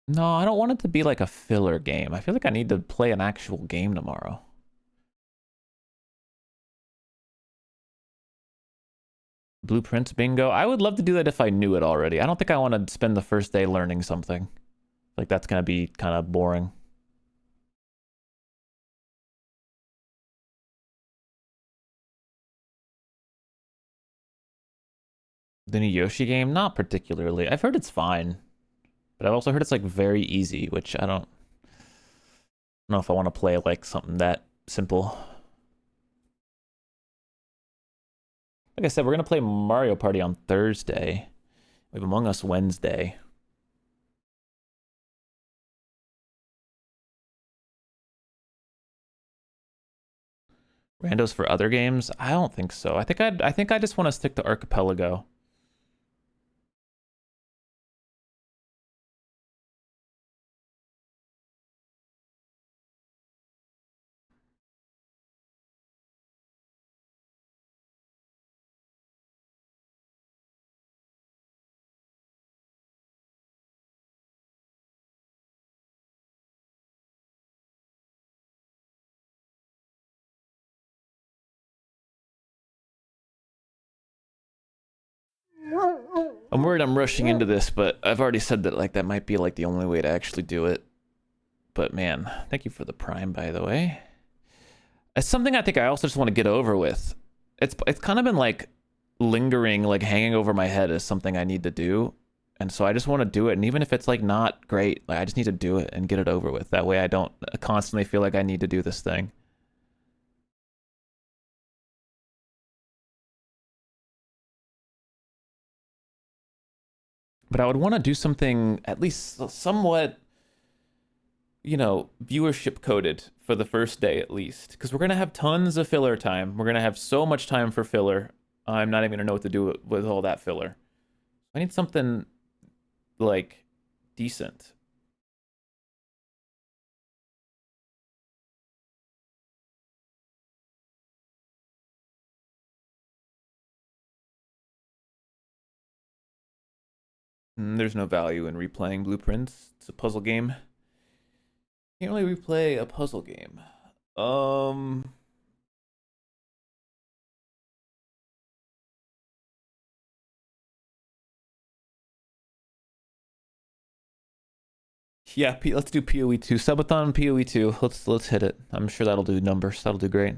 Speaker 1: No, I don't want it to be like a filler game. I feel like I need to play an actual game tomorrow. Blueprints bingo. I would love to do that if I knew it already. I don't think I want to spend the first day learning something. Like, that's gonna be kind of boring. The new Yoshi game? Not particularly. I've heard it's fine. But I've also heard it's like very easy, which I don't know if I want to play like something that simple. Like I said, we're gonna play Mario Party on Thursday. We have Among Us Wednesday. Randos for other games? I don't think so. I think I just want to stick to Archipelago. I'm worried I'm rushing into this, but I've already said that like that might be like the only way to actually do it. But man, thank you for the Prime, by the way. It's something I think I also just want to get over with. It's kind of been like lingering, like hanging over my head as something I need to do. And so I just want to do it. And even if it's like not great, like I just need to do it and get it over with. That way I don't constantly feel like I need to do this thing. But I would want to do something at least somewhat, you know, viewership coded for the first day at least. Because we're going to have tons of filler time. We're going to have so much time for filler. I'm not even going to know what to do with all that filler. I need something like decent. There's no value in replaying Blueprints. It's a puzzle game. Can't really replay a puzzle game. Yeah, let's do PoE 2. Subathon PoE 2. Let's hit it. I'm sure that'll do numbers. That'll do great.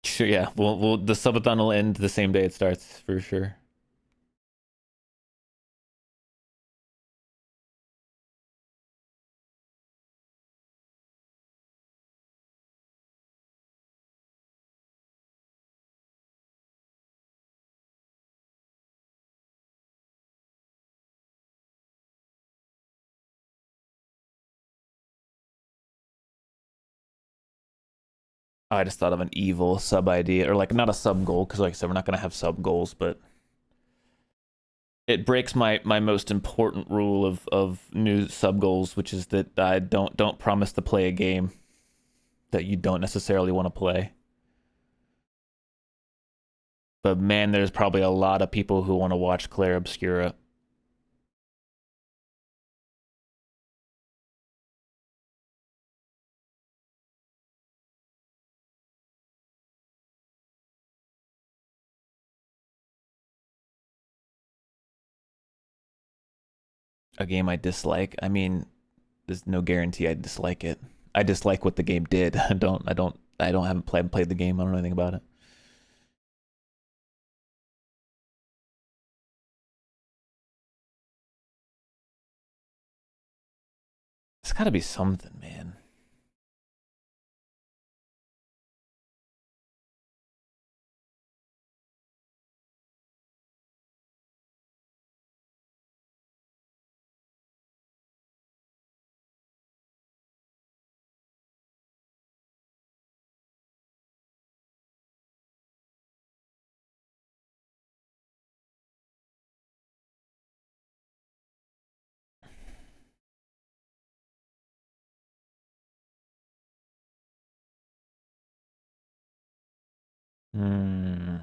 Speaker 1: Sure, yeah. We'll the subathon will end the same day it starts for sure. I just thought of an evil sub idea, or like not a sub goal, because like I said, we're not gonna have sub goals, but it breaks my most important rule of new sub goals, which is that I don't promise to play a game that you don't necessarily want to play. But man, there's probably a lot of people who want to watch Claire Obscura. A game I dislike. I mean, there's no guarantee I dislike it. I dislike what the game did. I haven't played the game. I don't know anything about it. It's got to be something, man. Hmm.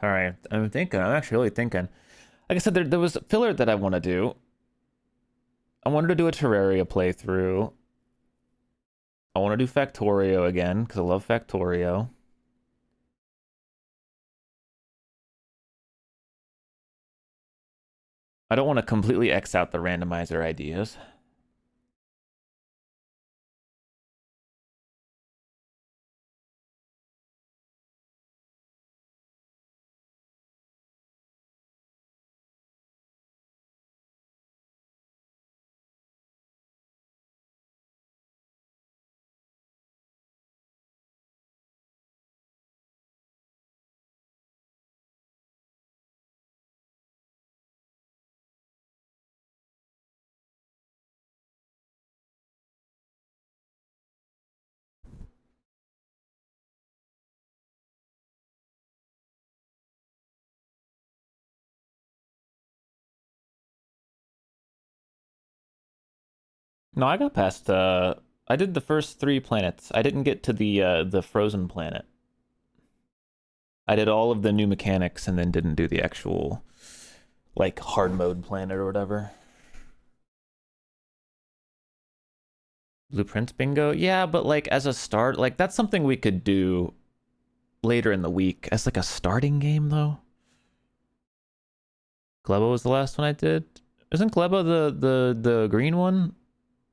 Speaker 1: All right, I'm thinking. I'm actually really thinking. Like I said, there was a filler that I want to do. I wanted to do a Terraria playthrough. I want to do Factorio again because I love Factorio. I don't want to completely X out the randomizer ideas. No, I got past I did the first 3 planets. I didn't get to the frozen planet. I did all of the new mechanics and then didn't do the actual like hard mode planet or whatever. Blueprints bingo? Yeah, but like as a start, like that's something we could do later in the week as like a starting game though. Glebo was the last one I did. Isn't Glebo the green one?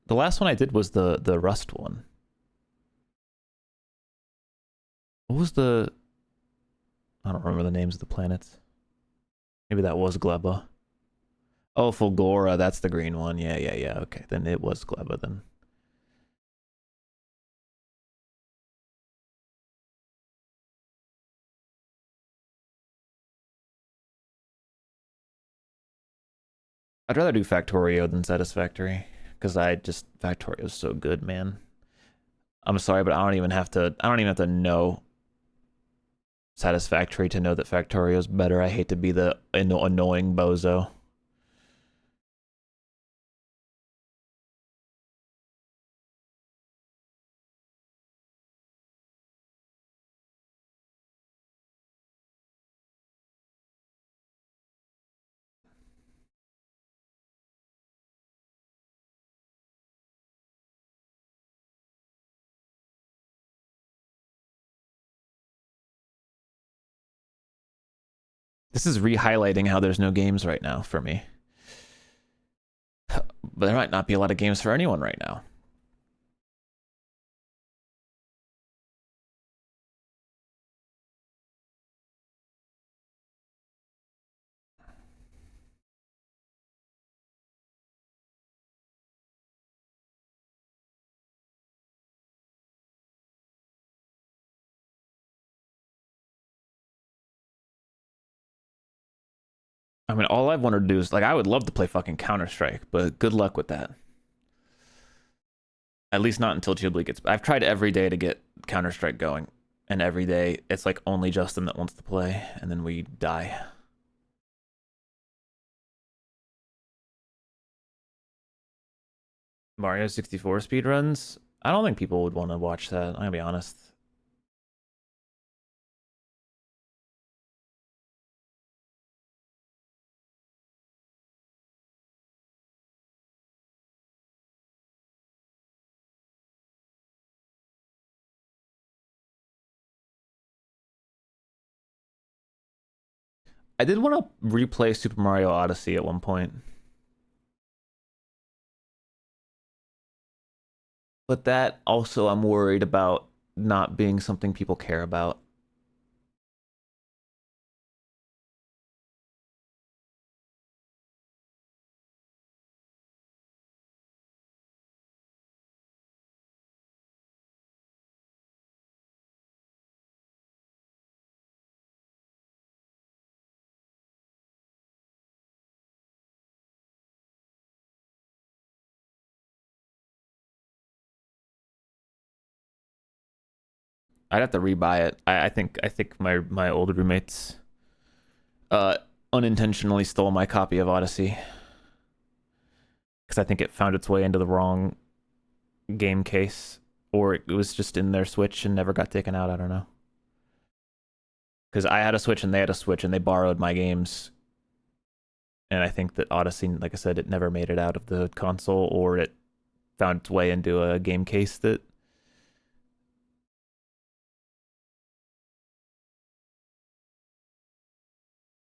Speaker 1: The last one I did was the rust one. What was the I don't remember the names of the planets. Maybe that was Gleba. Oh, Fulgora, that's the green one. Yeah. Okay, then it was Gleba then. I'd rather do Factorio than Satisfactory because Factorio is so good, man. I'm sorry, but I don't even have to know Satisfactory to know that Factorio is better. I hate to be the annoying bozo. This is re-highlighting how there's no games right now for me. But there might not be a lot of games for anyone right now. I mean, all I've wanted to do is like I would love to play fucking Counter-Strike, but good luck with that. At least not until Ghibli gets. I've tried every day to get Counter-Strike going, and every day it's like only Justin that wants to play, and then we die. Mario 64 speedruns? I don't think people would want to watch that. I'm gonna be honest. I did want to replay Super Mario Odyssey at one point. But that also I'm worried about not being something people care about. I'd have to rebuy it. I think my old roommates uh unintentionally stole my copy of Odyssey because I think it found its way into the wrong game case, or it was just in their Switch and never got taken out. I don't know. Because I had a Switch and they had a Switch and they borrowed my games. And I think that Odyssey, like I said, it never made it out of the console, or it found its way into a game case that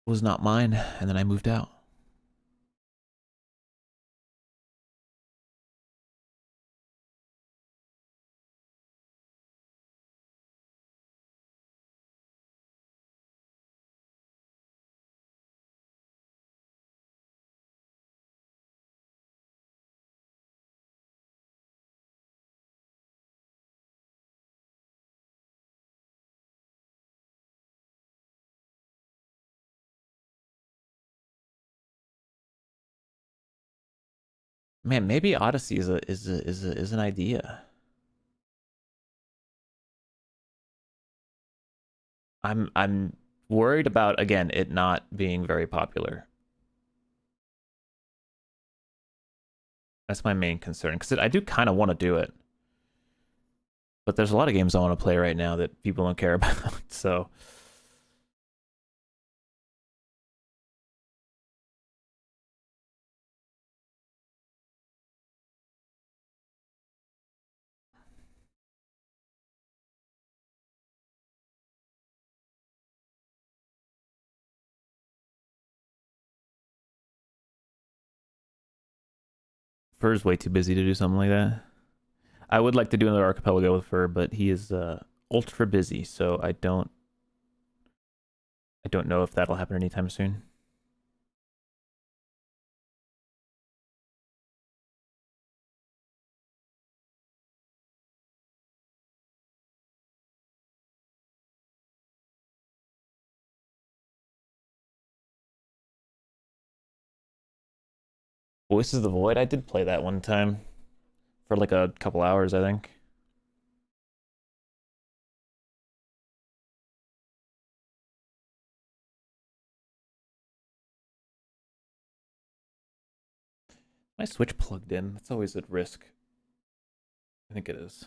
Speaker 1: was not mine, and then I moved out. Man, maybe Odyssey is an idea. I'm worried about, again, it not being very popular. That's my main concern, because I do kind of want to do it. But there's a lot of games I want to play right now that people don't care about, so... Fur's way too busy to do something like that. I would like to do another archipelago with Fur, but he is ultra busy, so I don't know if that'll happen anytime soon. Voices of the Void, I did play that one time for like a couple hours, I think. My Switch plugged in. That's always at risk. I think it is.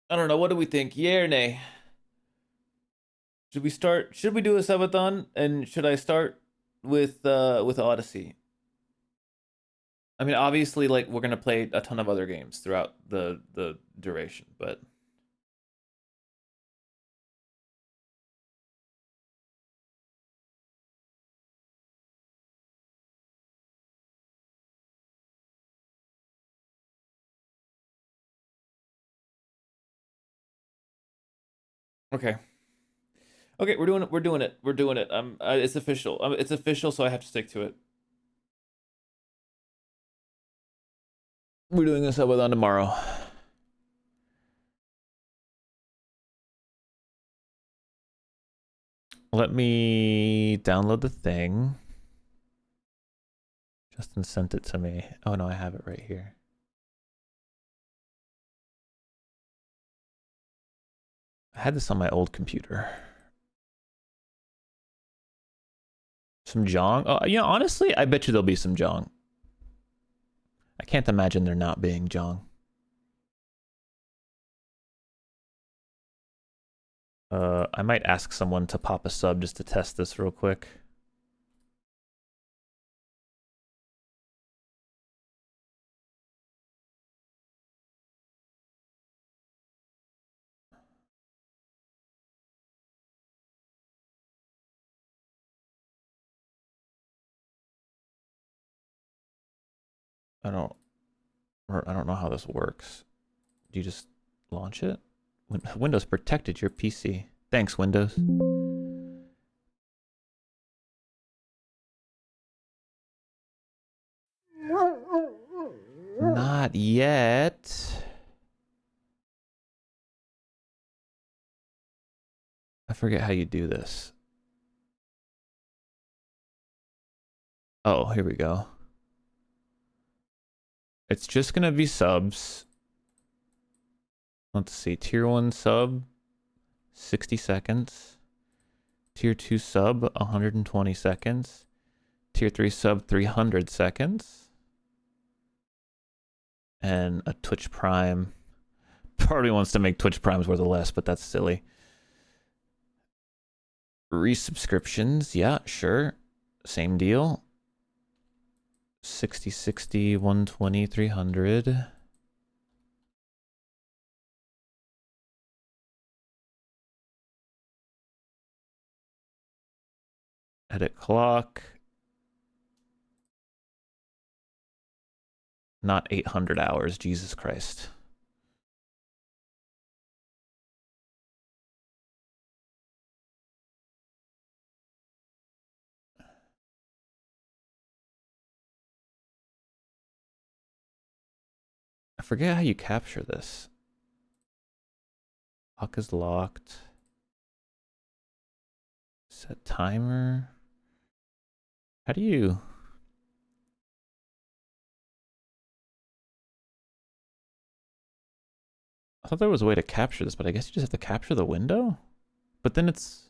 Speaker 1: I don't know. What do we think? Yay or nay? Should we start? Should we do a subathon? And should I start with Odyssey? I mean, obviously, like we're gonna play a ton of other games throughout the duration, but okay. Okay, we're doing it. We're doing it. We're doing it. It's official. It's official, so I have to stick to it. We're doing a subathon tomorrow. Let me download the thing. Justin sent it to me. Oh no, I have it right here. I had this on my old computer. Some Jong? Oh, you know, honestly, I bet you there'll be some Jong. I can't imagine there not being Jong. I might ask someone to pop a sub just to test this real quick. I don't know how this works. Do you just launch it? Windows protected your PC. Thanks, Windows. Not yet. I forget how you do this. Oh, here we go. It's just gonna be subs. Let's see, tier 1 sub, 60 seconds. Tier 2 sub, 120 seconds. Tier 3 sub, 300 seconds. And a Twitch Prime. Part of me wants to make Twitch Primes worth less, but that's silly. Resubscriptions, yeah, sure. Same deal. 60, 60, 120, 300. Edit clock. Not 800 hours, Jesus Christ. I forget how you capture this. Lock is locked. Set timer. How do you... I thought there was a way to capture this, but I guess you just have to capture the window? But then it's...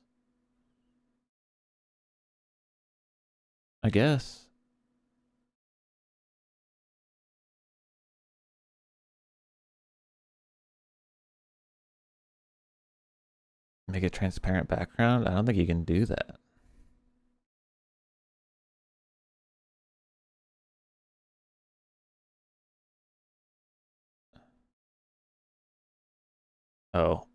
Speaker 1: I guess. Make a transparent background? I don't think you can do that. Oh.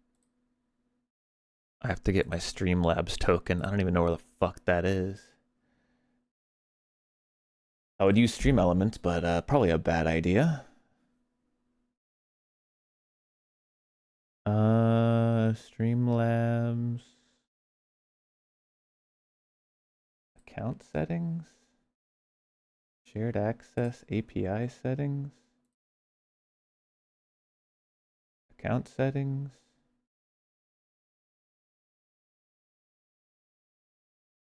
Speaker 1: I have to get my Streamlabs token. I don't even know where the fuck that is. I would use Stream Elements, but probably a bad idea. Streamlabs. Account settings. Shared access API settings. Account settings.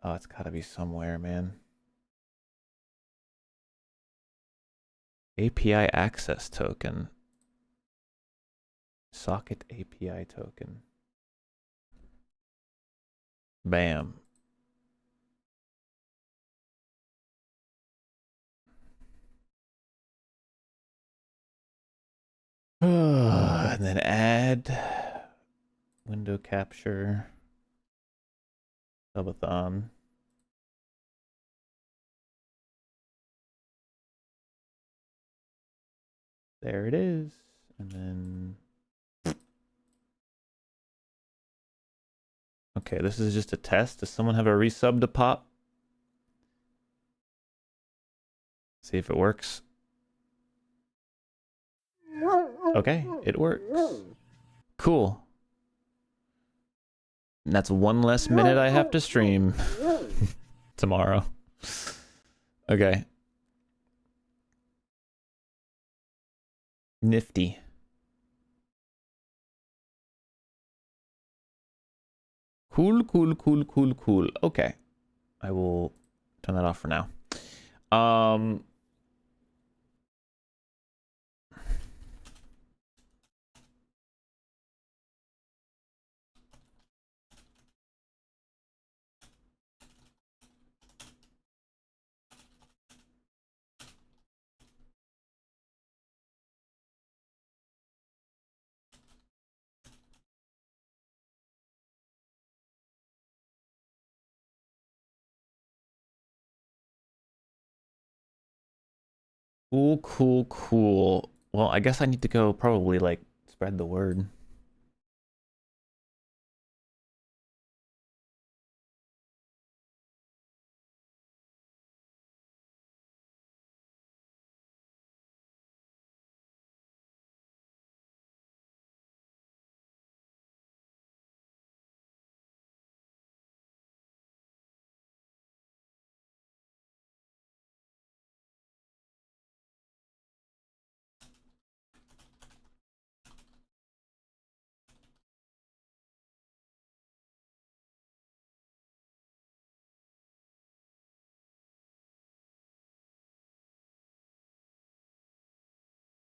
Speaker 1: Oh, it's gotta be somewhere, man. API access token. Socket API token. Bam. And then add window capture. Subathon. There it is. And then... Okay, this is just a test. Does someone have a resub to pop? See if it works. Okay, it works. Cool. And that's one less minute I have to stream tomorrow. Okay. Nifty. Cool, cool, cool, cool, cool. Okay. I will turn that off for now. Cool, cool, cool. Well, I guess I need to go probably like spread the word.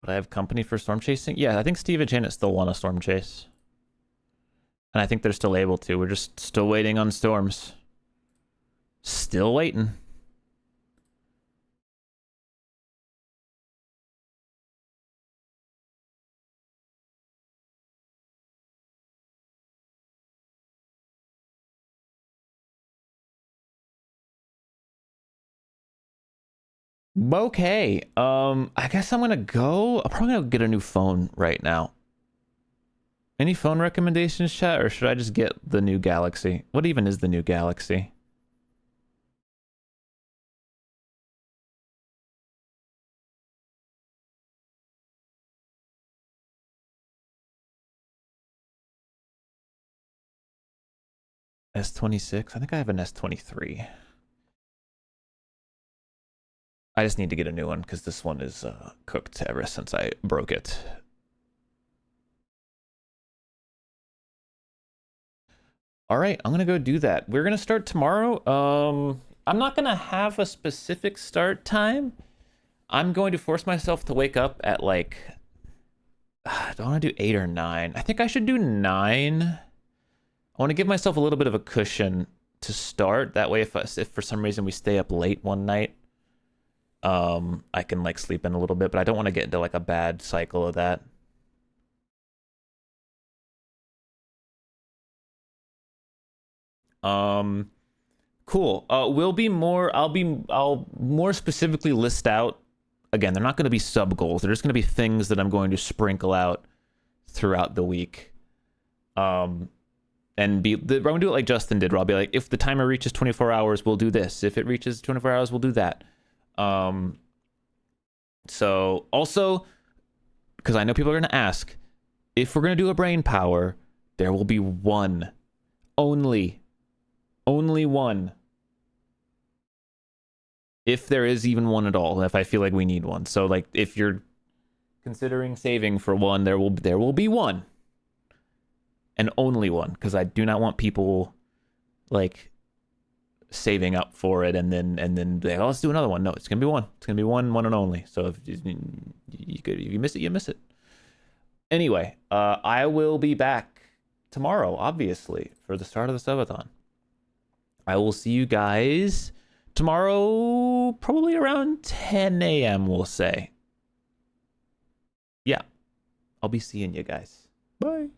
Speaker 1: Would I have company for storm chasing? Yeah, I think Steve and Janet still want a storm chase. And I think they're still able to. We're just still waiting on storms. Still waiting. Okay. I guess I'm gonna go. I'm probably gonna get a new phone right now. Any phone recommendations, chat, or should I just get the new Galaxy? What even is the new Galaxy? S26. I think I have an S23. I just need to get a new one because this one is cooked ever since I broke it. All right, I'm gonna go do that. We're gonna start tomorrow. I'm not gonna have a specific start time. I'm going to force myself to wake up at like, I don't want to do 8 or 9. I think I should do 9. I want to give myself a little bit of a cushion to start. That way, if for some reason we stay up late one night, I can like sleep in a little bit, but I don't want to get into like a bad cycle of that. Cool. I'll more specifically list out, again, they're not going to be sub goals. They're just going to be things that I'm going to sprinkle out throughout the week. And I'm going to do it like Justin did, where I'll be like, if the timer reaches 24 hours, we'll do this. If it reaches 24 hours, we'll do that. So also, because I know people are going to ask, if we're going to do a brain power, there will be one. Only one. If there is even one at all, if I feel like we need one. So like if you're considering saving for one, there will be one. And only one, because I do not want people like saving up for it and then they, oh, let's do another one. No, it's gonna be one. It's gonna be one and only. So if you miss it, you miss it. Anyway, I will be back tomorrow, obviously, for the start of the subathon. I will see you guys tomorrow, probably around 10 a.m. we'll say. Yeah, I'll be seeing you guys. Bye.